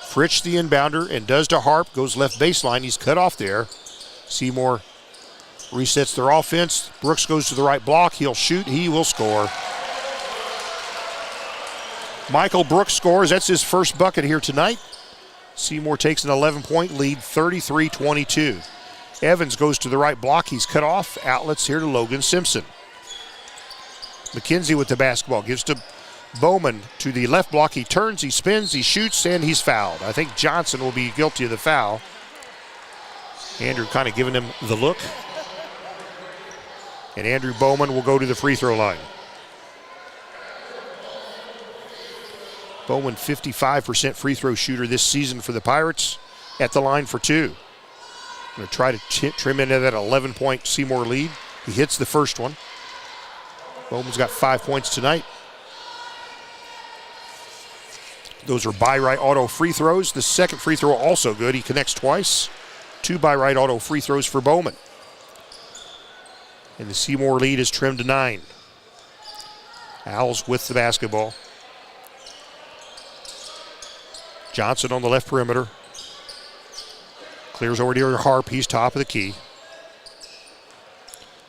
Fritsch the inbounder and does to Harp, goes left baseline. He's cut off there. Seymour resets their offense. Brooks goes to the right block. He'll shoot. He will score. Michael Brooks scores. That's his first bucket here tonight. Seymour takes an 11-point lead, 33-22. Evans goes to the right block. He's cut off. Outlets here to Logan Simpson. McKenzie with the basketball. Gives to Bowman to the left block. He turns, he spins, he shoots, and he's fouled. I think Johnson will be guilty of the foul. Andrew kind of giving him the look. And Andrew Bowman will go to the free throw line. Bowman, 55% free throw shooter this season for the Pirates, at the line for two. Going to try to trim into that 11-point Seymour lead. He hits the first one. Bowman's got 5 points tonight. Those are By-Right Auto free throws. The second free throw also good. He connects twice. 2 By-Right Auto free throws for Bowman. And the Seymour lead is trimmed to 9. Owls with the basketball. Johnson on the left perimeter. Clears over to Harp. He's top of the key.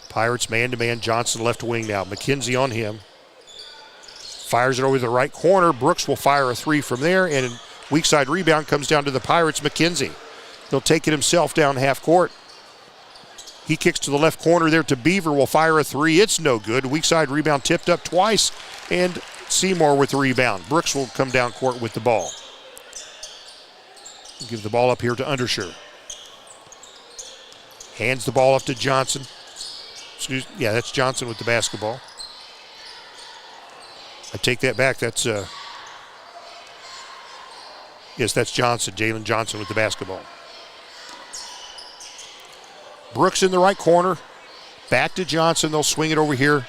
Pirates man-to-man. Johnson left wing now. McKenzie on him. Fires it over to the right corner. Brooks will fire a three from there, and weak side rebound comes down to the Pirates. McKenzie He'll take it himself down half court. He kicks to the left corner there to Beaver. Will fire a three. It's no good. Weak side rebound tipped up twice. And Seymour with the rebound. Brooks will come down court with the ball. Give the ball up here to Undersher. Hands the ball off to Johnson. That's Johnson with the basketball. I take that back. That's Johnson. Jalen Johnson with the basketball. Brooks in the right corner. Back to Johnson. They'll swing it over here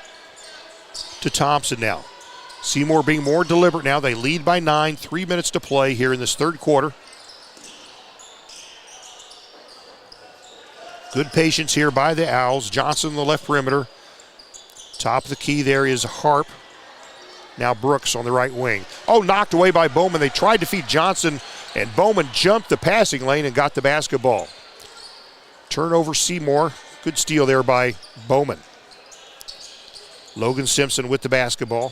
to Thompson now. Seymour being more deliberate now. They lead by 9. 3 minutes to play here in this third quarter. Good patience here by the Owls. Johnson on the left perimeter. Top of the key there is Harp. Now Brooks on the right wing. Oh, knocked away by Bowman. They tried to feed Johnson, and Bowman jumped the passing lane and got the basketball. Turnover Seymour. Good steal there by Bowman. Logan Simpson with the basketball.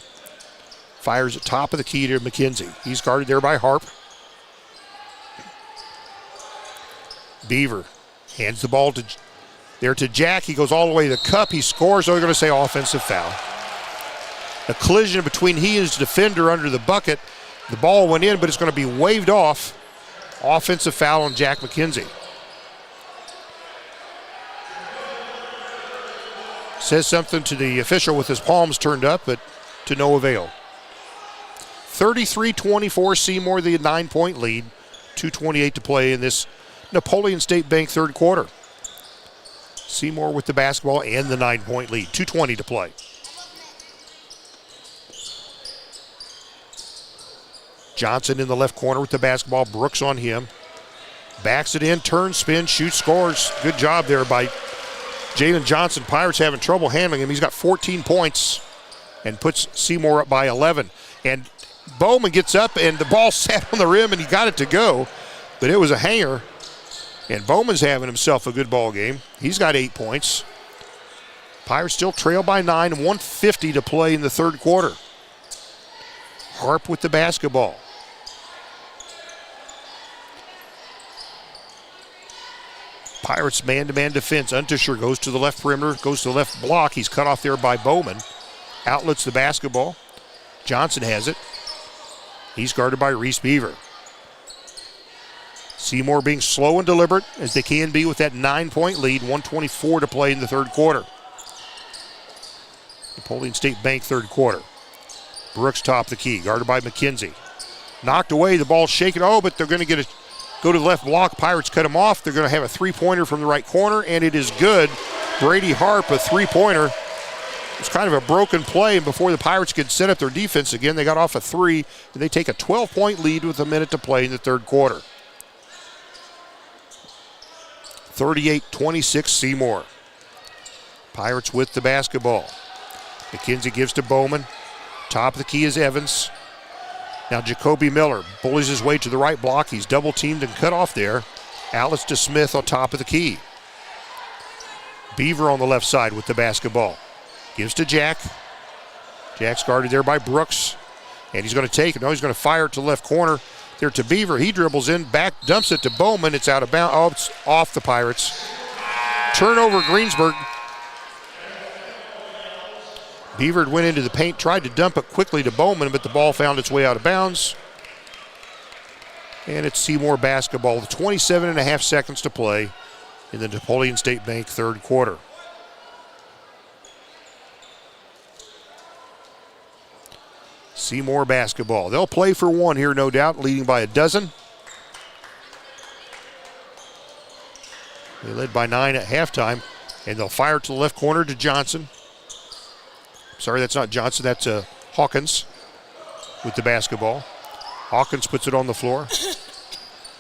Fires at top of the key to McKenzie. He's guarded there by Harp. Beaver hands the ball to Jack. He goes all the way to the cup. He scores. Oh, they're going to say offensive foul. A collision between he and his defender under the bucket. The ball went in, but it's going to be waved off. Offensive foul on Jack McKenzie. Says something to the official with his palms turned up, but to no avail. 33-24, Seymour, the 9-point lead. 2:28 to play in this Napoleon State Bank third quarter. Seymour with the basketball and the 9-point lead. 2:20 to play. Johnson in the left corner with the basketball. Brooks on him. Backs it in, turns, spins, shoots, scores. Good job there by Jalen Johnson. Pirates having trouble handling him. He's got 14 points and puts Seymour up by 11. And Bowman gets up and the ball sat on the rim and he got it to go, but it was a hanger. And Bowman's having himself a good ball game. He's got 8 points. Pirates still trail by 9, 1:50 to play in the third quarter. Harp with the basketball. Pirates man-to-man defense. Unterscher goes to the left perimeter, goes to the left block. He's cut off there by Bowman. Outlets the basketball. Johnson has it. He's guarded by Reese Beaver. Seymour being slow and deliberate as they can be with that 9-point lead. 1:24 to play in the third quarter. Napoleon State Bank third quarter. Brooks top the key, guarded by McKenzie. Knocked away, the ball shaken. Oh, but they're going to go to the left block. Pirates cut him off. They're going to have a three-pointer from the right corner, and it is good. Brady Harp, a three-pointer. It's kind of a broken play, and before the Pirates could set up their defense again, they got off a three, and they take a 12-point lead with a minute to play in the third quarter. 38-26 Seymour. Pirates with the basketball. McKenzie gives to Bowman. Top of the key is Evans. Now Jacoby Miller bullies his way to the right block. He's double teamed and cut off there. Alice to Smith on top of the key. Beaver on the left side with the basketball. Gives to Jack. Jack's guarded there by Brooks. And he's going to take it. No, he's going to fire it to the left corner. There to Beaver. He dribbles in, back, dumps it to Bowman. It's out of bounds. Oh, it's off the Pirates. Turnover Greensburg. Beaver went into the paint, tried to dump it quickly to Bowman, but the ball found its way out of bounds. And it's Seymour basketball with 27.5 seconds to play in the Napoleon State Bank third quarter. Seymour basketball. They'll play for one here, no doubt, leading by a dozen. They led by 9 at halftime, and they'll fire to the left corner to Johnson. Sorry, that's not Johnson, that's Hawkins with the basketball. Hawkins puts it on the floor.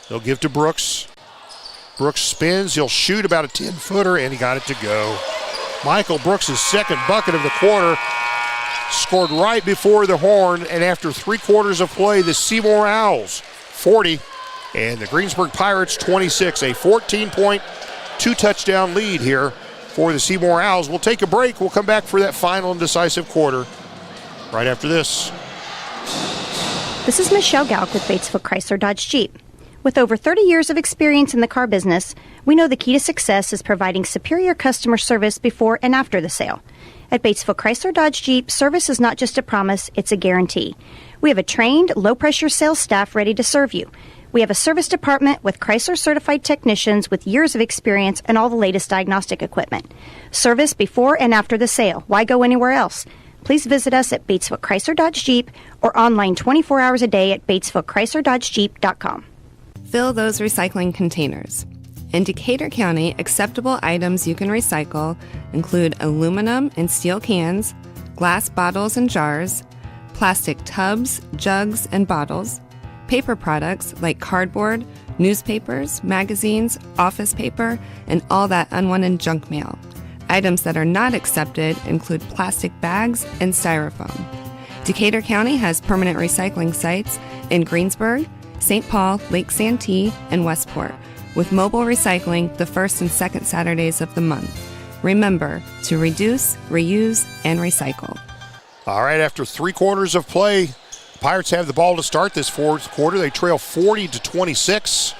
They'll give to Brooks. Brooks spins, he'll shoot about a 10-footer, and he got it to go. Michael Brooks' second bucket of the quarter. Scored right before the horn, and after 3 quarters of play, the Seymour Owls 40 and the Greensburg Pirates 26. A 14-point, 2-touchdown lead here for the Seymour Owls. We'll take a break. We'll come back for that final and decisive quarter right after this. This is Michelle Galk with Batesville Chrysler Dodge Jeep. With over 30 years of experience in the car business, we know the key to success is providing superior customer service before and after the sale. At Batesville Chrysler Dodge Jeep, service is not just a promise, it's a guarantee. We have a trained, low-pressure sales staff ready to serve you. We have a service department with Chrysler-certified technicians with years of experience and all the latest diagnostic equipment. Service before and after the sale. Why go anywhere else? Please visit us at Batesville Chrysler Dodge Jeep or online 24 hours a day at BatesvilleChryslerDodgeJeep.com. Fill those recycling containers. In Decatur County, acceptable items you can recycle include aluminum and steel cans, glass bottles and jars, plastic tubs, jugs, and bottles, paper products like cardboard, newspapers, magazines, office paper, and all that unwanted junk mail. Items that are not accepted include plastic bags and styrofoam. Decatur County has permanent recycling sites in Greensburg, St. Paul, Lake Santee, and Westport, with mobile recycling the first and second Saturdays of the month. Remember to reduce, reuse, and recycle. All right, after 3 quarters of play, Pirates have the ball to start this fourth quarter. They trail 40-26.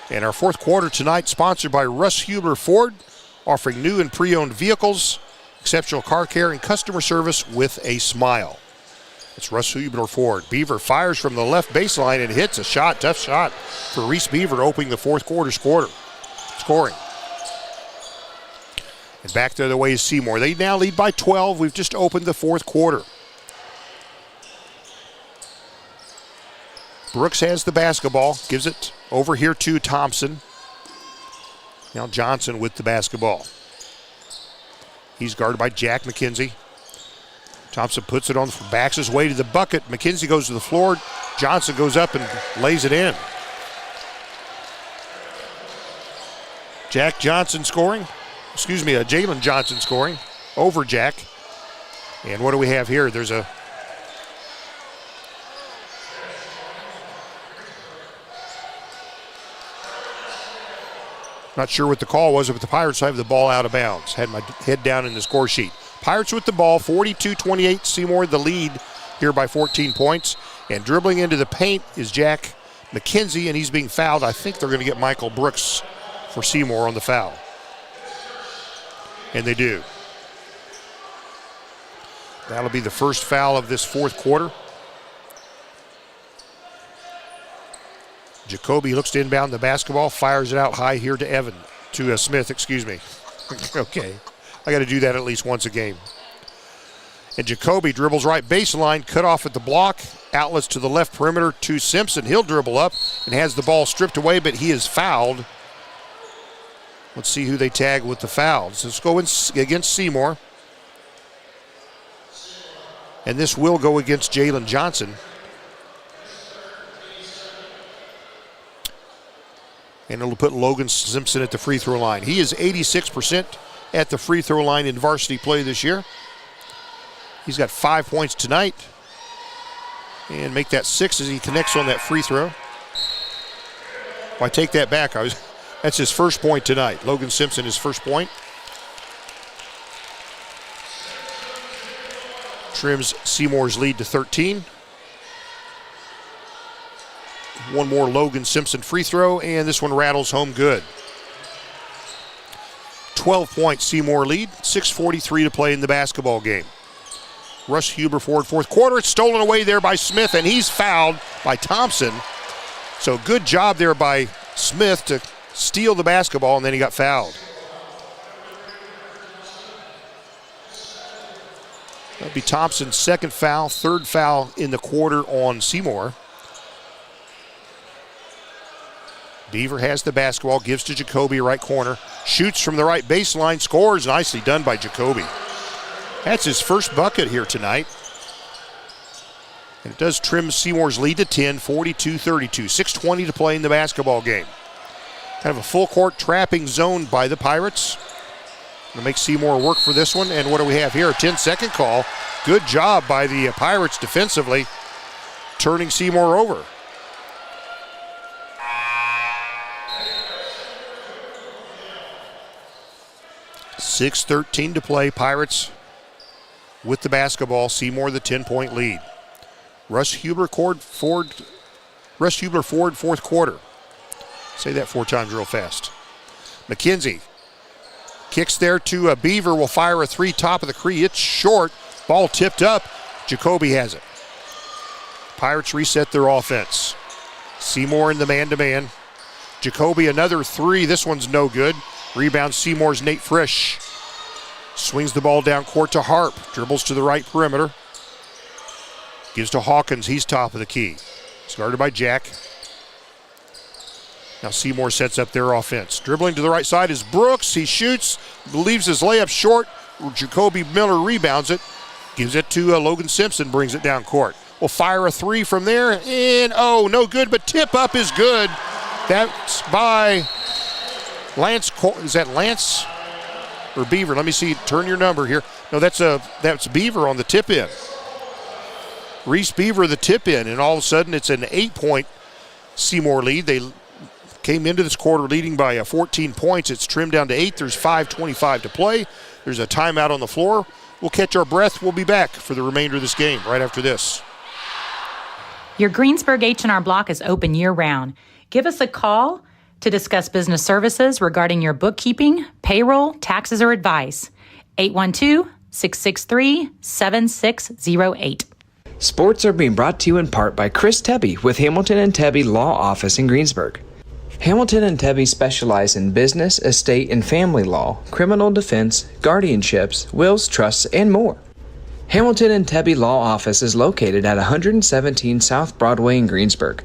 And our fourth quarter tonight sponsored by Russ Huber Ford, offering new and pre-owned vehicles, exceptional car care, and customer service with a smile. It's Russ Huber Ford. Beaver fires from the left baseline and hits a shot, tough shot for Reese Beaver, opening the fourth quarter scoring. And back the other way is Seymour. They now lead by 12. We've just opened the fourth quarter. Brooks has the basketball, gives it over here to Thompson. Now Johnson with the basketball. He's guarded by Jack McKenzie. Thompson puts it on, backs his way to the bucket. McKenzie goes to the floor. Johnson goes up and lays it in. Jalen Johnson scoring over Jack. And what do we have here? There's a not sure what the call was, but the Pirates have the ball out of bounds. Had my head down in the score sheet. Pirates with the ball, 42-28. Seymour the lead here by 14 points. And dribbling into the paint is Jack McKenzie, and he's being fouled. I think they're going to get Michael Brooks for Seymour on the foul. And they do. That'll be the first foul of this fourth quarter. Jacoby looks to inbound the basketball, fires it out high here to Smith, excuse me. Okay, I got to do that at least once a game. And Jacoby dribbles right baseline, cut off at the block, outlets to the left perimeter to Simpson. He'll dribble up and has the ball stripped away, but he is fouled. Let's see who they tag with the fouls. Let's go against Seymour. And this will go against Jalen Johnson. And it'll put Logan Simpson at the free throw line. He is 86% at the free throw line in varsity play this year. He's got 5 points tonight. And make that 6 as he connects on that free throw. Well, I take that back. That's his first point tonight. Logan Simpson, his first point. Trims Seymour's lead to 13. One more Logan Simpson free throw, and this one rattles home good. 12-point Seymour lead, 6:43 to play in the basketball game. Russ Huber Ford, fourth quarter. It's stolen away there by Smith, and he's fouled by Thompson. So good job there by Smith to steal the basketball, and then he got fouled. That'll be Thompson's second foul, third foul in the quarter on Seymour. Beaver has the basketball, gives to Jacoby, right corner. Shoots from the right baseline, scores. Nicely done by Jacoby. That's his first bucket here tonight. And it does trim Seymour's lead to 10, 42-32. 6:20 to play in the basketball game. Kind of a full court trapping zone by the Pirates. Gonna make Seymour work for this one. And what do we have here? A 10-second call. Good job by the Pirates defensively, turning Seymour over. .6:13 to play. Pirates with the basketball. Seymour the 10-point lead. Russ Huber Ford Russ Hubler forward, fourth quarter. Say that 4 times real fast. McKenzie kicks there to Beaver. Will fire a 3 top of the key. It's short. Ball tipped up. Jacoby has it. Pirates reset their offense. Seymour in the man-to-man. Jacoby another 3. This one's no good. Rebound Seymour's Nate Frisch. Swings the ball down court to Harp. Dribbles to the right perimeter. Gives to Hawkins. He's top of the key. It's guarded by Jack. Now Seymour sets up their offense. Dribbling to the right side is Brooks. He shoots. Leaves his layup short. Jacoby Miller rebounds it. Gives it to Logan Simpson. Brings it down court. Will fire a 3 from there. And no good, but tip up is good. That's by Lance. Is that Lance or Beaver? Let me see. Turn your number here. No, that's Beaver on the tip in. Reese Beaver the tip in, and all of a sudden it's an 8-point Seymour lead. They came into this quarter leading by 14 points. It's trimmed down to 8. There's 5:25 to play. There's a timeout on the floor. We'll catch our breath. We'll be back for the remainder of this game right after this. Your Greensburg H&R Block is open year-round. Give us a call to discuss business services regarding your bookkeeping, payroll, taxes, or advice. 812-663-7608. Sports are being brought to you in part by Chris Tebby with Hamilton and Tebby Law Office in Greensburg. Hamilton and Tebby specialize in business, estate, and family law, criminal defense, guardianships, wills, trusts, and more. Hamilton and Tebby Law Office is located at 117 South Broadway in Greensburg.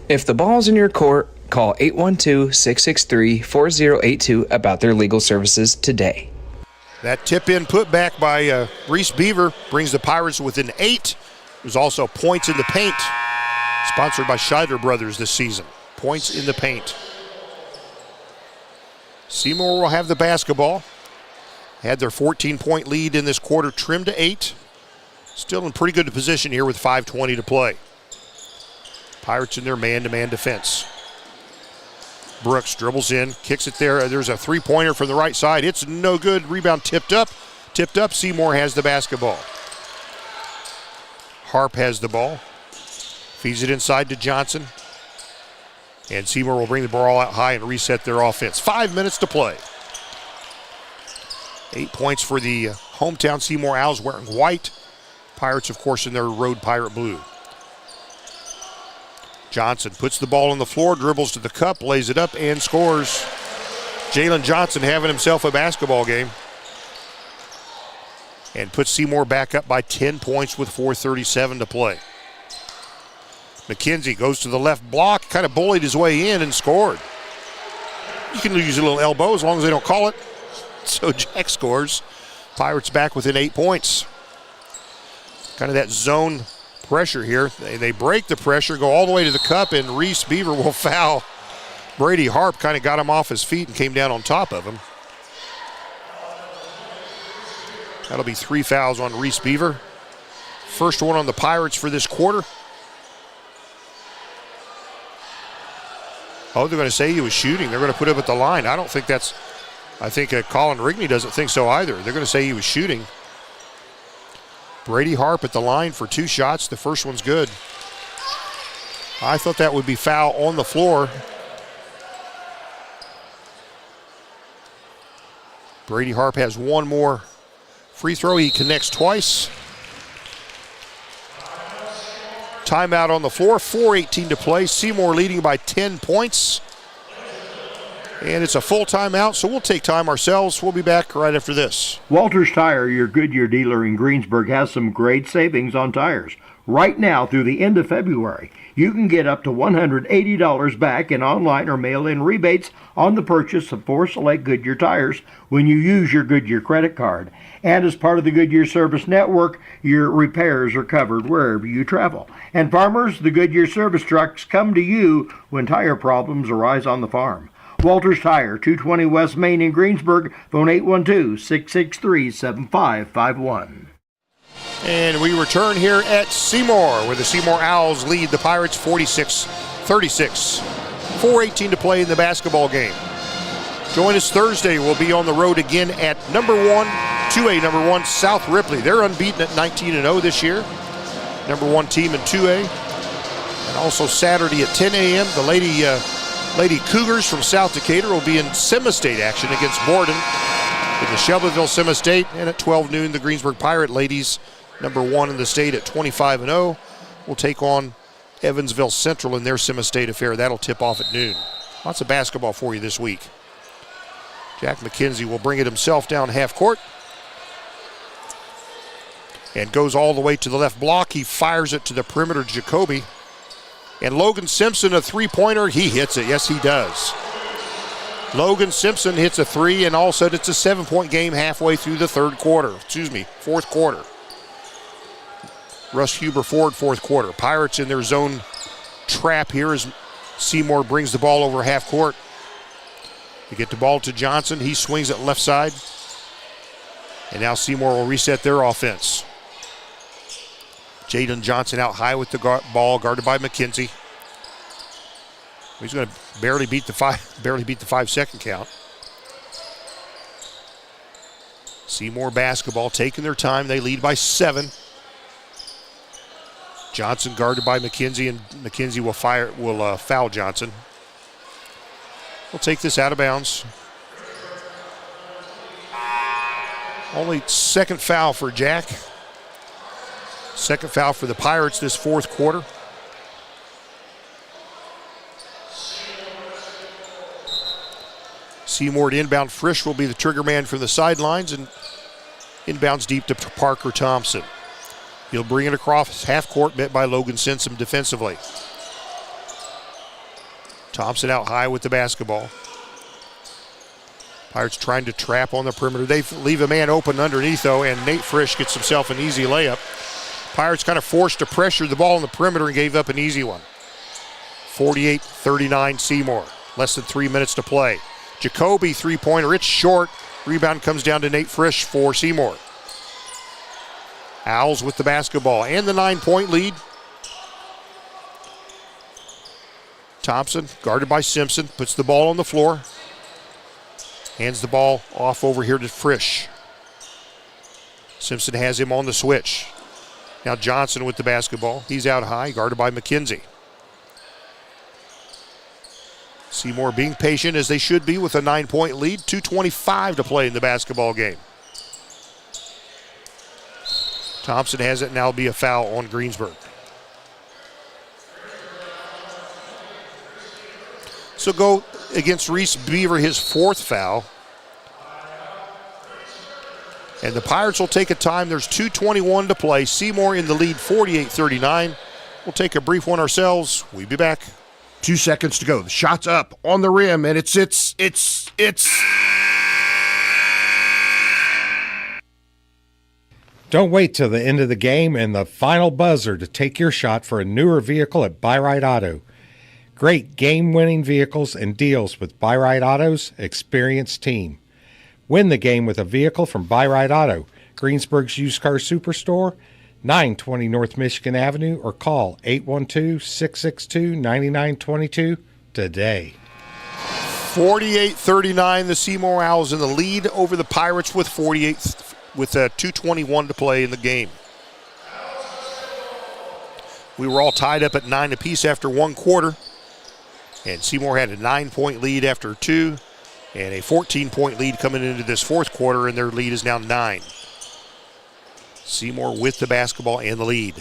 If the ball's in your court, call 812-663-4082 about their legal services today. That tip-in put back by Reese Beaver brings the Pirates within 8. There's also points in the paint, sponsored by Scheidler Brothers this season. Points in the paint. Seymour will have the basketball. Had their 14-point lead in this quarter trimmed to 8. Still in pretty good position here with 5:20 to play. Pirates in their man-to-man defense. Brooks dribbles in, kicks it there. There's a 3-pointer from the right side. It's no good. Rebound tipped up. Tipped up. Seymour has the basketball. Harp has the ball. Feeds it inside to Johnson. And Seymour will bring the ball out high and reset their offense. 5 minutes to play. 8 points for the hometown Seymour Owls wearing white. Pirates, of course, in their road pirate blue. Johnson puts the ball on the floor, dribbles to the cup, lays it up, and scores. Jalen Johnson having himself a basketball game. And puts Seymour back up by 10 points with 4:37 to play. McKenzie goes to the left block, kind of bullied his way in and scored. You can use a little elbow as long as they don't call it. So Jack scores. Pirates back within 8 points. Kind of that zone pressure here. They break the pressure, go all the way to the cup, and Reese Beaver will foul. Brady Harp kind of got him off his feet and came down on top of him. That'll be 3 fouls on Reese Beaver. First one on the Pirates for this quarter. Oh, they're going to say he was shooting. They're going to put him at the line. I don't think that's... I think Colin Rigney doesn't think so either. They're going to say he was shooting. Brady Harp at the line for 2 shots. The first one's good. I thought that would be foul on the floor. Brady Harp has one more free throw. He connects twice. Timeout on the floor. 4:18 to play. Seymour leading by 10 points. And it's a full timeout, so we'll take time ourselves. We'll be back right after this. Walters Tire, your Goodyear dealer in Greensburg, has some great savings on tires. Right now through the end of February, you can get up to $180 back in online or mail-in rebates on the purchase of 4 select Goodyear tires when you use your Goodyear credit card. And as part of the Goodyear Service Network, your repairs are covered wherever you travel. And farmers, the Goodyear service trucks come to you when tire problems arise on the farm. Walters Tire, 220 West Main in Greensburg, phone 812-663-7551. And we return here at Seymour, where the Seymour Owls lead the Pirates 46-36. 4:18 to play in the basketball game. Join us Thursday. We'll be on the road again at number 1 South Ripley. They're unbeaten at 19-0 this year. Number 1 team in 2A. And also Saturday at 10 a.m., the Lady Cougars from South Decatur will be in semi-state action against Borden in the Shelbyville Semi-State. And at 12 noon, the Greensburg Pirate ladies, number 1 in the state at 25-0, will take on Evansville Central in their semi-state affair. That'll tip off at noon. Lots of basketball for you this week. Jack McKenzie will bring it himself down half court. And goes all the way to the left block. He fires it to the perimeter, Jacoby. And Logan Simpson, a three-pointer, he hits it. Yes, he does. Logan Simpson hits a three, and all of a sudden it's a 7-point game halfway through the fourth quarter. Russ Huber forward, fourth quarter. Pirates in their zone trap here as Seymour brings the ball over half court. They get the ball to Johnson. He swings it left side. And now Seymour will reset their offense. Jaden Johnson out high with the ball, guarded by McKenzie. He's going to barely beat the 5-second count. Seymour basketball taking their time. They lead by 7. Johnson guarded by McKenzie, and McKenzie will foul Johnson. We'll take this out of bounds. Only second foul for Jack. Second foul for the Pirates this fourth quarter. Seymour to inbound. Frisch will be the trigger man from the sidelines, and inbounds deep to Parker Thompson. He'll bring it across half court, met by Logan Simpson defensively. Thompson out high with the basketball. Pirates trying to trap on the perimeter. They leave a man open underneath, though, and Nate Frisch gets himself an easy layup. Pirates kind of forced to pressure the ball on the perimeter and gave up an easy one. 48-39 Seymour. Less than 3 minutes to play. Jacoby three-pointer. It's short. Rebound comes down to Nate Frisch for Seymour. Owls with the basketball and the 9-point lead. Thompson, guarded by Simpson, puts the ball on the floor. Hands the ball off over here to Frisch. Simpson has him on the switch. Now Johnson with the basketball. He's out high, guarded by McKenzie. Seymour being patient as they should be with a 9-point lead. 2:25 to play in the basketball game. Thompson has it, now it'll be a foul on Greensburg. So go against Reese Beaver, his fourth foul. And the Pirates will take a time. There's 2:21 to play. Seymour in the lead, 48-39. We'll take a brief one ourselves. We'll be back. 2 seconds to go. The shot's up on the rim, and it's. Don't wait till the end of the game and the final buzzer to take your shot for a newer vehicle at Buy-Right Auto. Great game-winning vehicles and deals with Buy-Right Auto's experienced team. Win the game with a vehicle from Buy-Right Auto, Greensburg's used car superstore, 920 North Michigan Avenue, or call 812-662-9922 today. 48-39, the Seymour Owls in the lead over the Pirates with 2:21 to play in the game. We were all tied up at 9 apiece after one quarter, and Seymour had a 9-point lead after 2, and a 14-point lead coming into this fourth quarter, and their lead is now 9. Seymour with the basketball and the lead.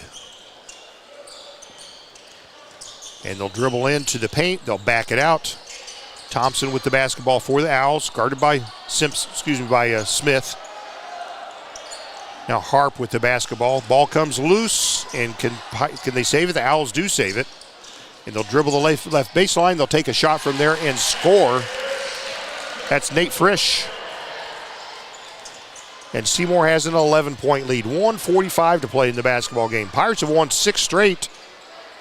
And they'll dribble into the paint. They'll back it out. Thompson with the basketball for the Owls, guarded by Smith. Now Harp with the basketball. Ball comes loose, and can they save it? The Owls do save it. And they'll dribble the left baseline. They'll take a shot from there and score. That's Nate Frisch. And Seymour has an 11-point lead. 1:45 to play in the basketball game. Pirates have won 6 straight.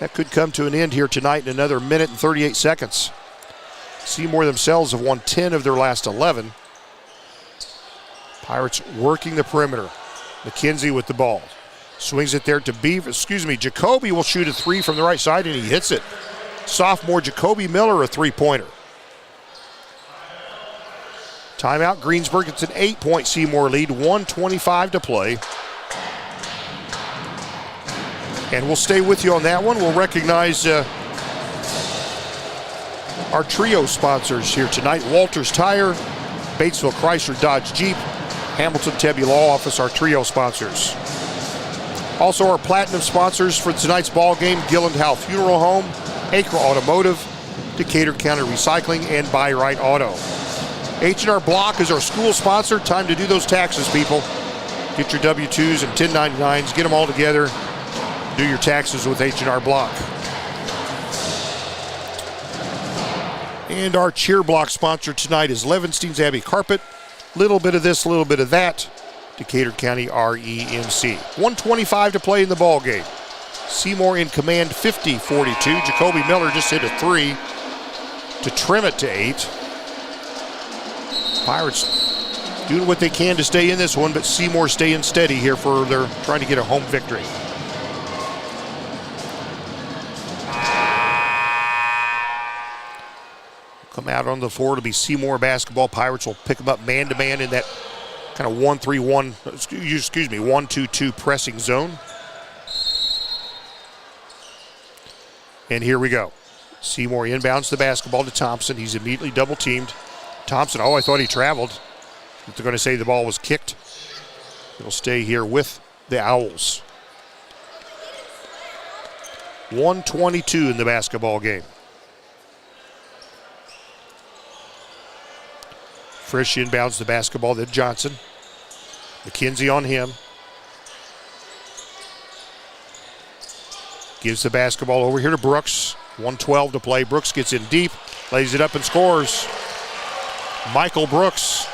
That could come to an end here tonight in another minute and 38 seconds. Seymour themselves have won 10 of their last 11. Pirates working the perimeter. McKenzie with the ball. Swings it there to Jacoby will shoot a 3 from the right side, and he hits it. Sophomore Jacoby Miller, a 3-pointer. Timeout, Greensburg. It's an 8-point Seymour lead, 1:25 to play. And we'll stay with you on that one. We'll recognize our trio sponsors here tonight. Walters Tire, Batesville Chrysler Dodge Jeep, Hamilton Tebby Law Office, our trio sponsors. Also our platinum sponsors for tonight's ball game, Gilland Howe Funeral Home, Acre Automotive, Decatur County Recycling, and Buy Right Auto. H&R Block is our school sponsor. Time to do those taxes, people. Get your W-2s and 1099s, get them all together. Do your taxes with H&R Block. And our cheer block sponsor tonight is Levenstein's Abbey Carpet. Little bit of this, little bit of that. Decatur County REMC. 1:25 to play in the ball game. Seymour in command, 50-42. Jacoby Miller just hit a 3 to trim it to 8. Pirates doing what they can to stay in this one, but Seymour staying steady here for their trying to get a home victory. Come out on the floor to be Seymour basketball. Pirates will pick them up man-to-man in that kind of 1-3-1, 1-2-2 pressing zone. And here we go. Seymour inbounds the basketball to Thompson. He's immediately double-teamed. Thompson, I thought he traveled. They're going to say the ball was kicked. It'll stay here with the Owls. 1:22 in the basketball game. Frisch inbounds the basketball, then Johnson. McKenzie on him. Gives the basketball over here to Brooks. 1:12 to play. Brooks gets in deep, lays it up and scores. Michael Brooks.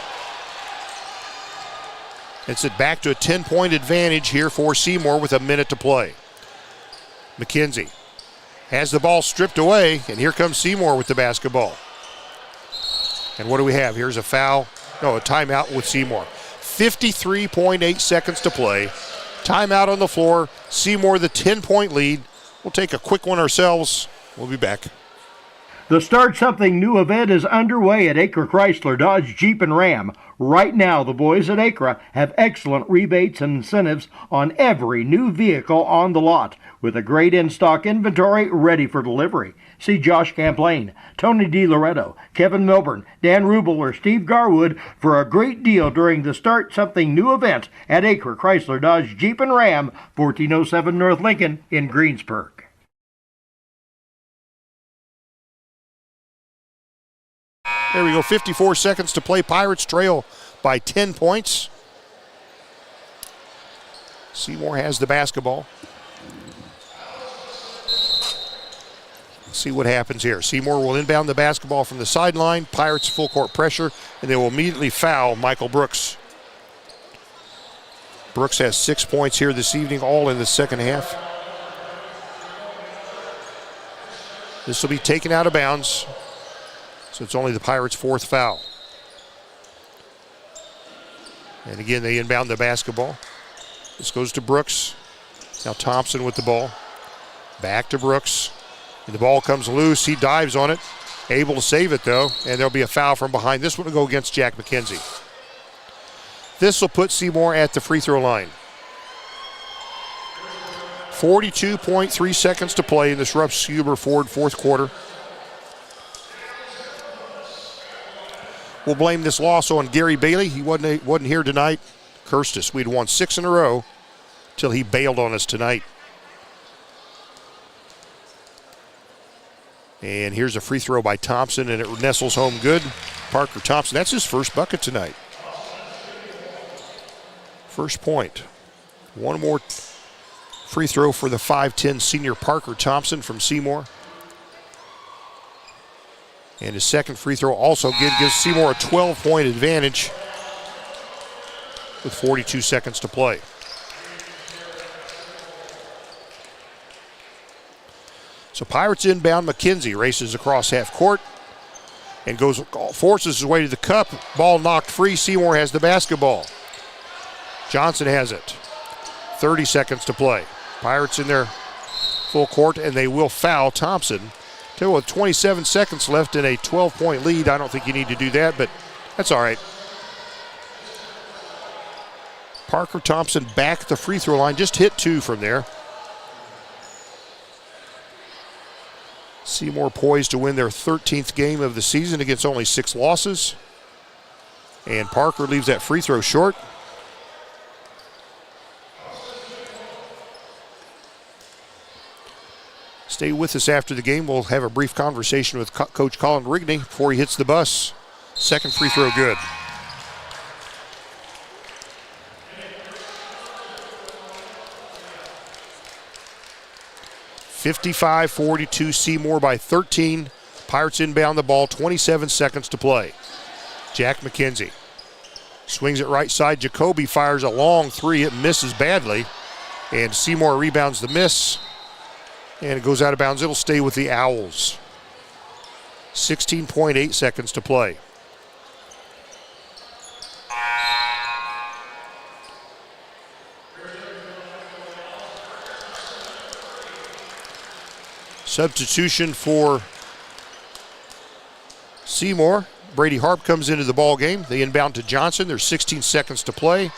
It's it back to a 10-point advantage here for Seymour with a minute to play. McKenzie has the ball stripped away, and here comes Seymour with the basketball. And what do we have? Here's a foul. No, a timeout with Seymour. 53.8 seconds to play. Timeout on the floor. Seymour the 10-point lead. We'll take a quick one ourselves. We'll be back. The Start Something New event is underway at Acre Chrysler Dodge Jeep and Ram. Right now, the boys at Acre have excellent rebates and incentives on every new vehicle on the lot, with a great in-stock inventory ready for delivery. See Josh Camplain, Tony DiLoretto, Kevin Milburn, Dan Rubel, or Steve Garwood for a great deal during the Start Something New event at Acre Chrysler Dodge Jeep and Ram, 1407 North Lincoln in Greensburg. There we go, 54 seconds to play. Pirates trail by 10 points. Seymour has the basketball. Let's see what happens here. Seymour will inbound the basketball from the sideline. Pirates full court pressure, and they will immediately foul Michael Brooks. Brooks has 6 points here this evening, all in the second half. This will be taken out of bounds. So it's only the Pirates' fourth foul. And again, they inbound the basketball. This goes to Brooks. Now Thompson with the ball. Back to Brooks. And the ball comes loose. He dives on it. Able to save it, though. And there'll be a foul from behind. This one will go against Jack McKenzie. This will put Seymour at the free throw line. 42.3 seconds to play in this Rupp Huber Ford fourth quarter. We'll blame this loss on Gary Bailey. He wasn't here tonight. Cursed us. We'd won 6 in a row till he bailed on us tonight. And here's a free throw by Thompson, and it nestles home good. Parker Thompson, that's his first bucket tonight. First point. One more free throw for the 5'10 senior Parker Thompson from Seymour. And his second free throw also gives Seymour a 12-point advantage with 42 seconds to play. So Pirates inbound. McKenzie races across half court and forces his way to the cup. Ball knocked free. Seymour has the basketball. Johnson has it. 30 seconds to play. Pirates in their full court, and they will foul Thompson. With 27 seconds left in a 12-point lead, I don't think you need to do that, but that's all right. Parker Thompson back at the free throw line, just hit 2 from there. Seymour poised to win their 13th game of the season against only 6 losses. And Parker leaves that free throw short. Stay with us after the game. We'll have a brief conversation with Coach Colin Rigney before he hits the bus. Second free throw good. (55-42) Seymour by 13. Pirates inbound the ball, 27 seconds to play. Jack McKenzie swings it right side. Jacoby fires a long three. It misses badly. And Seymour rebounds the miss. And it goes out of bounds. It'll stay with the Owls. 16.8 seconds to play. Substitution for Seymour. Brady Harp comes into the ball game. They inbound to Johnson. There's 16 seconds to play.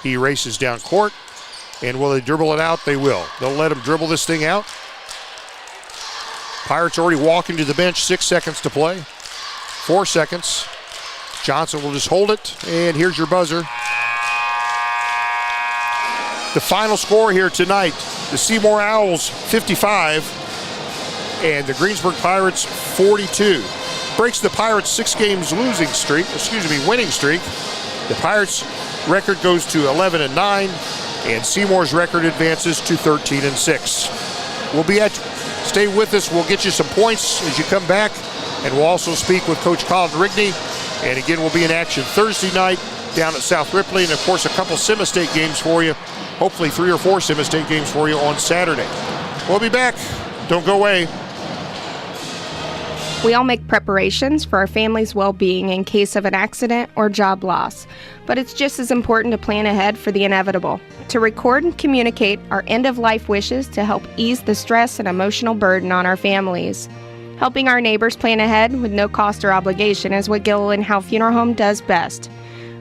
He races down court. And will they dribble it out? They will. They'll let him dribble this thing out. Pirates already walking to the bench. 6 seconds to play. 4 seconds. Johnson will just hold it. And here's your buzzer. The final score here tonight, the Seymour Owls 55 and the Greensburg Pirates 42. Breaks the Pirates' 6 games winning streak. The Pirates' record goes to 11-9, and Seymour's record advances to 13-6. Stay with us. We'll get you some points as you come back, and we'll also speak with Coach Colin Rigney. And again, we'll be in action Thursday night down at South Ripley, and of course, a couple Sima State games for you. Hopefully 3 or 4 Sima State games for you on Saturday. We'll be back. Don't go away. We all make preparations for our family's well-being in case of an accident or job loss, but it's just as important to plan ahead for the inevitable, to record and communicate our end-of-life wishes to help ease the stress and emotional burden on our families. Helping our neighbors plan ahead with no cost or obligation is what Gilliland Howe Funeral Home does best.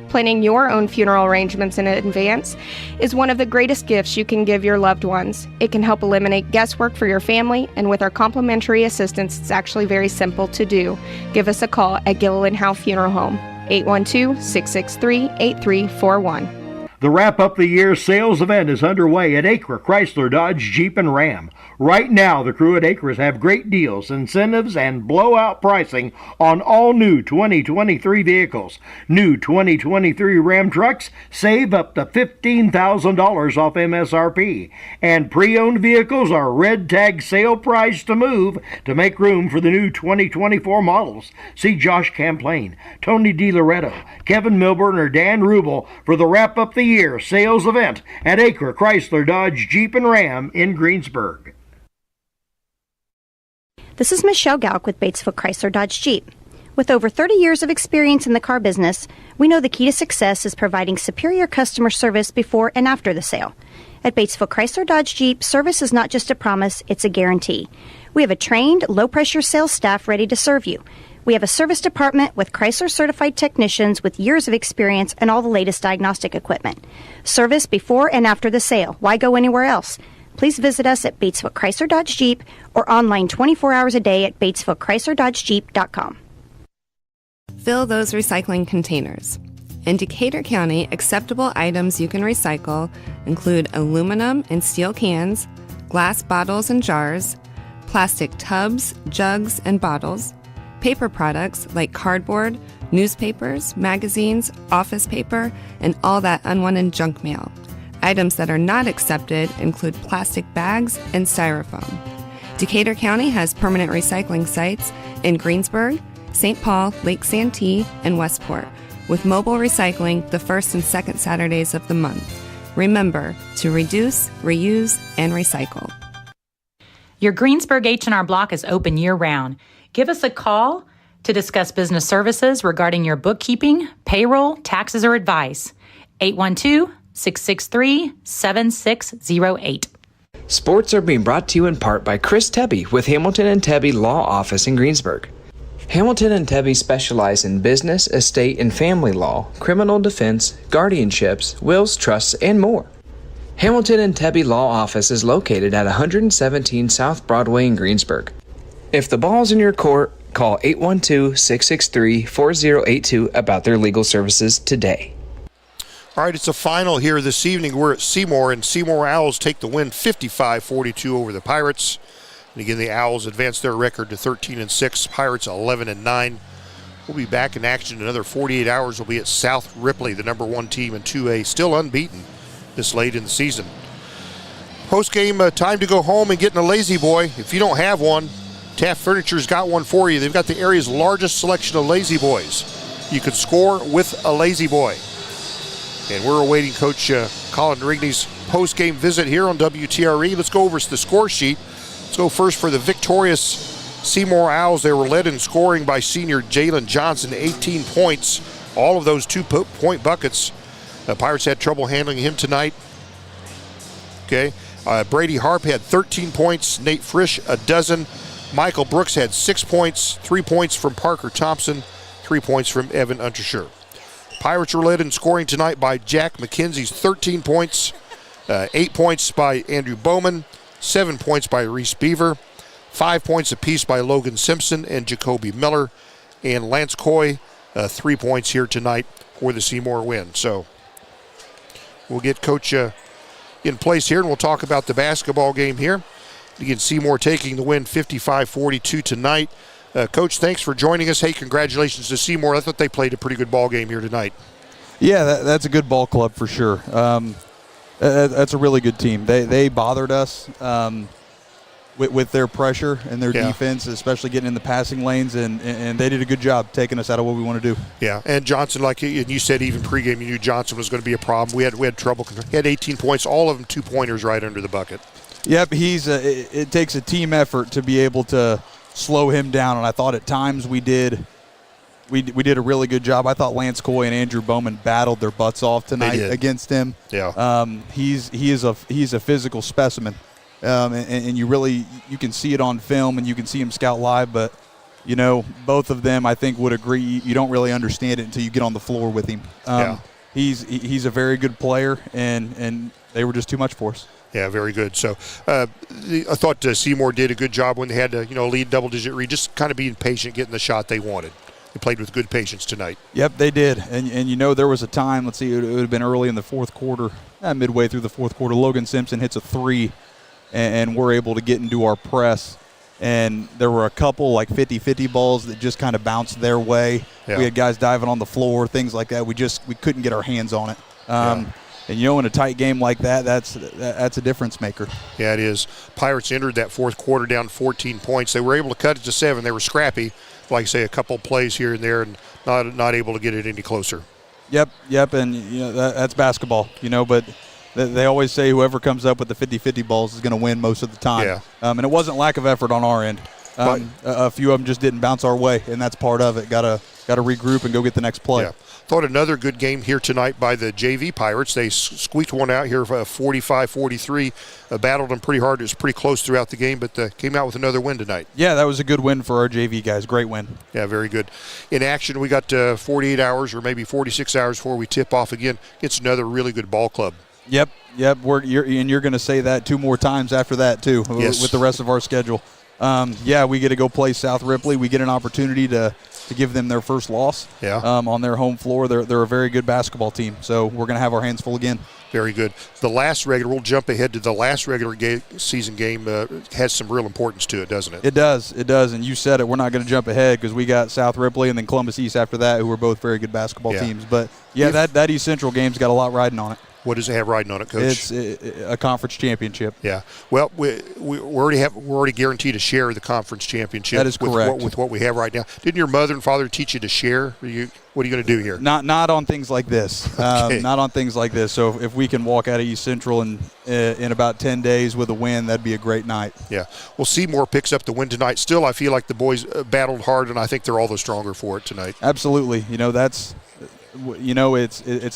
Planning your own funeral arrangements in advance is one of the greatest gifts you can give your loved ones. It can help eliminate guesswork for your family, and with our complimentary assistance, it's actually very simple to do. Give us a call at Gilliland Howe Funeral Home, 812-663-8341. The wrap-up the year sales event is underway at Acre Chrysler Dodge Jeep and Ram. Right now, the crew at Acres have great deals, incentives, and blowout pricing on all new 2023 vehicles. New 2023 Ram trucks save up to $15,000 off MSRP. And pre-owned vehicles are red tag sale price to move to make room for the new 2024 models. See Josh Camplain, Tony DiLoretto, Kevin Milburn, or Dan Rubel for the wrap-up the year sales event at Acre Chrysler Dodge Jeep and Ram in Greensburg. This is Michelle Galk with Batesville Chrysler Dodge Jeep. With over 30 years of experience in the car business, we know the key to success is providing superior customer service before and after the sale. At Batesville Chrysler Dodge Jeep, service is not just a promise, it's a guarantee. We have a trained, low-pressure sales staff ready to serve you. We have a service department with Chrysler-certified technicians with years of experience and all the latest diagnostic equipment. Service before and after the sale. Why go anywhere else? Please visit us at Batesville Chrysler Dodge Jeep or online 24 hours a day at BatesvilleChryslerDodgeJeep.com. Fill those recycling containers. In Decatur County, acceptable items you can recycle include aluminum and steel cans, glass bottles and jars, plastic tubs, jugs, and bottles, paper products like cardboard, newspapers, magazines, office paper, and all that unwanted junk mail. Items that are not accepted include plastic bags and styrofoam. Decatur County has permanent recycling sites in Greensburg, St. Paul, Lake Santee, and Westport, with mobile recycling the first and second Saturdays of the month. Remember to reduce, reuse, and recycle. Your Greensburg H&R Block is open year-round. Give us a call to discuss business services regarding your bookkeeping, payroll, taxes, or advice. 812-663-7608. Sports are being brought to you in part by Chris Tebby with Hamilton and Tebby Law Office in Greensburg. Hamilton and Tebby specialize in business, estate, and family law, criminal defense, guardianships, wills, trusts, and more. Hamilton and Tebby Law Office is located at 117 South Broadway in Greensburg. If the ball's in your court, call 812-663-4082 about their legal services today. All right, it's a final here this evening. We're at Seymour, and Seymour Owls take the win 55-42 over the Pirates. And again, the Owls advance their record to 13-6, Pirates 11-9. We'll be back in action in another 48 hours. We'll be at South Ripley, the number 1 team in 2A, still unbeaten this late in the season. Post-game, time to go home and get in a lazy boy. If you don't have one, Taft Furniture's got one for you. They've got the area's largest selection of lazy boys. You can score with a lazy boy. And we're awaiting Coach Colin Rigney's post-game visit here on WTRE. Let's go over the score sheet. Let's go first for the victorious Seymour Owls. They were led in scoring by senior Jalen Johnson, 18 points. All of those 2-point buckets. The Pirates had trouble handling him tonight. Okay. Brady Harp had 13 points. Nate Frisch, a dozen. Michael Brooks had 6 points. 3 points from Parker Thompson. 3 points from Evan Unterscher. Pirates were led in scoring tonight by Jack McKenzie's 13 points. 8 points by Andrew Bowman. 7 points by Reese Beaver. 5 points apiece by Logan Simpson and Jacoby Miller. And Lance Coy, 3 points here tonight for the Seymour win. So we'll get Coach in place here, and we'll talk about the basketball game here. Again, Seymour taking the win 55-42 tonight. Coach, thanks for joining us. Hey, congratulations to Seymour. I thought they played a pretty good ball game here tonight. Yeah, that's a good ball club for sure. That's a really good team. They bothered us with their pressure and their defense, especially getting in the passing lanes, and they did a good job taking us out of what we want to do. Yeah, and Johnson, like you said, even pregame, you knew Johnson was going to be a problem. We had trouble. He had 18 points, all of them 2-pointers right under the bucket. Yep, it takes a team effort to be able to slow him down, and I thought at times we did a really good job. I thought Lance Coy and Andrew Bowman battled their butts off tonight against him. Yeah, he's a physical specimen, and you can see it on film and you can see him scout live. But both of them I think would agree you don't really understand it until you get on the floor with him. He's a very good player, and they were just too much for us. Yeah, very good. So I thought Seymour did a good job when they had to, lead double-digit lead, just kind of being patient, getting the shot they wanted. They played with good patience tonight. Yep, they did. And there was a time, let's see, it would have been early in the fourth quarter, midway through the fourth quarter, Logan Simpson hits a three, and we're able to get into our press. And there were a couple, like 50-50 balls that just kind of bounced their way. Yeah. We had guys diving on the floor, things like that. We couldn't get our hands on it. And in a tight game like that, that's a difference maker. Yeah, it is. Pirates entered that fourth quarter down 14 points. They were able to cut it to 7. They were scrappy, like I say, a couple plays here and there, and not able to get it any closer. Yep, and that's basketball. But they always say whoever comes up with the 50-50 balls is going to win most of the time. Yeah. And it wasn't lack of effort on our end. A few of them just didn't bounce our way, and that's part of it. Got to regroup and go get the next play. Yeah. Thought another good game here tonight by the JV Pirates. They squeaked one out here, 45-43. Battled them pretty hard. It was pretty close throughout the game, but came out with another win tonight. Yeah, that was a good win for our JV guys. Great win. Yeah, very good. In action, we got 48 hours or maybe 46 hours before we tip off again. It's another really good ball club. Yep. You're going to say that 2 more times after that, too, yes, with the rest of our schedule. We get to go play South Ripley. We get an opportunity to give them their first loss on their home floor. They're a very good basketball team, so we're going to have our hands full again. Very good. We'll jump ahead to the last regular season game. Has some real importance to it, doesn't it? It does, and you said it. We're not going to jump ahead because we got South Ripley and then Columbus East after that, who are both very good basketball teams. But, that East Central game's got a lot riding on it. What does it have riding on it, Coach? It's a conference championship. Yeah. Well, we're already guaranteed a share of the conference championship. That is correct. With what we have right now. Didn't your mother and father teach you to share? What are you going to do here? Not on things like this. Okay. Not on things like this. So if we can walk out of East Central in about 10 days with a win, that'd be a great night. Yeah. Well, Seymour picks up the win tonight. Still, I feel like the boys battled hard, and I think they're all the stronger for it tonight. Absolutely. It's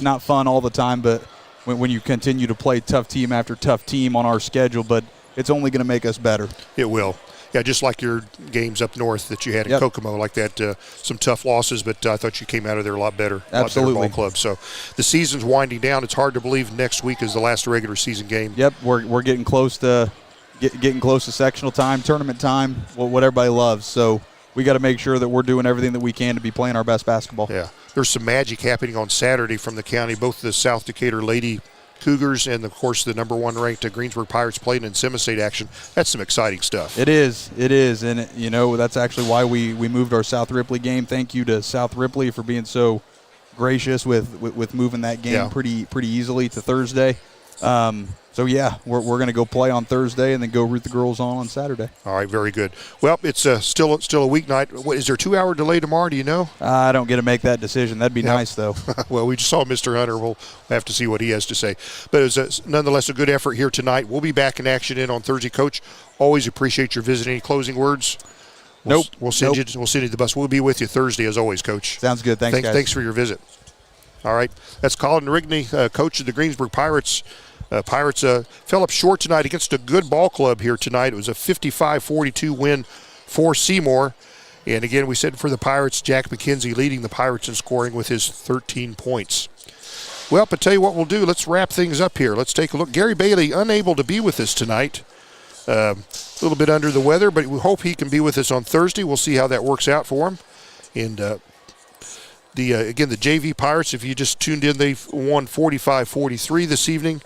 not fun all the time, but when you continue to play tough team after tough team on our schedule, but it's only going to make us better. It will. Yeah, just like your games up north that you had in Kokomo, like that, some tough losses, but I thought you came out of there a lot better. Absolutely. A lot better ball club. So the season's winding down. It's hard to believe next week is the last regular season game. Yep, we're getting close to getting close to sectional time, tournament time, what everybody loves. So we got to make sure that we're doing everything that we can to be playing our best basketball. Yeah, there's some magic happening on Saturday from the county. Both the South Decatur Lady Cougars and, of course, the number 1 ranked Greensburg Pirates playing in Semistate action. That's some exciting stuff. It is, and that's actually why we moved our South Ripley game. Thank you to South Ripley for being so gracious with moving that game pretty easily to Thursday. So, we're going to go play on Thursday and then go root the girls on Saturday. All right, very good. Well, it's still a weeknight. What, is there a 2-hour delay tomorrow? Do you know? I don't get to make that decision. That'd be nice, though. Well, we just saw Mr. Hunter. We'll have to see what he has to say. But it was nonetheless a good effort here tonight. We'll be back in action on Thursday. Coach, always appreciate your visit. Any closing words? We'll send you the bus. We'll be with you Thursday, as always, Coach. Sounds good. Thanks, guys. Thanks for your visit. All right. That's Colin Rigney, coach of the Greensburg Pirates. Pirates fell up short tonight against a good ball club here tonight. It was a 55-42 win for Seymour. And again, we said for the Pirates, Jack McKenzie leading the Pirates in scoring with his 13 points. Well, but tell you what we'll do. Let's wrap things up here. Let's take a look. Gary Bailey unable to be with us tonight. A little bit under the weather, but we hope he can be with us on Thursday. We'll see how that works out for him. And again, the JV Pirates, if you just tuned in, they've won 45-43 this evening.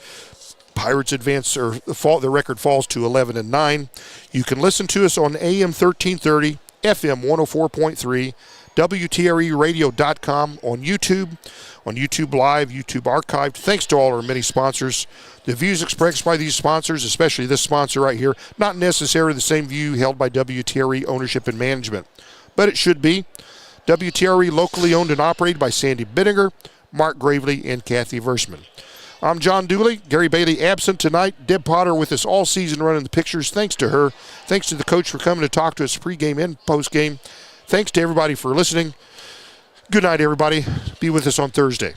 Pirates advance, or the record falls to 11-9. You can listen to us on AM 1330, FM 104.3, WTREradio.com, on YouTube Live, YouTube Archived. Thanks to all our many sponsors. The views expressed by these sponsors, especially this sponsor right here, not necessarily the same view held by WTRE ownership and management, but it should be. WTRE, locally owned and operated by Sandy Bittinger, Mark Gravely, and Kathy Versman. I'm John Dooley. Gary Bailey absent tonight. Deb Potter with us all season running the pictures. Thanks to her. Thanks to the coach for coming to talk to us pregame and postgame. Thanks to everybody for listening. Good night, everybody. Be with us on Thursday.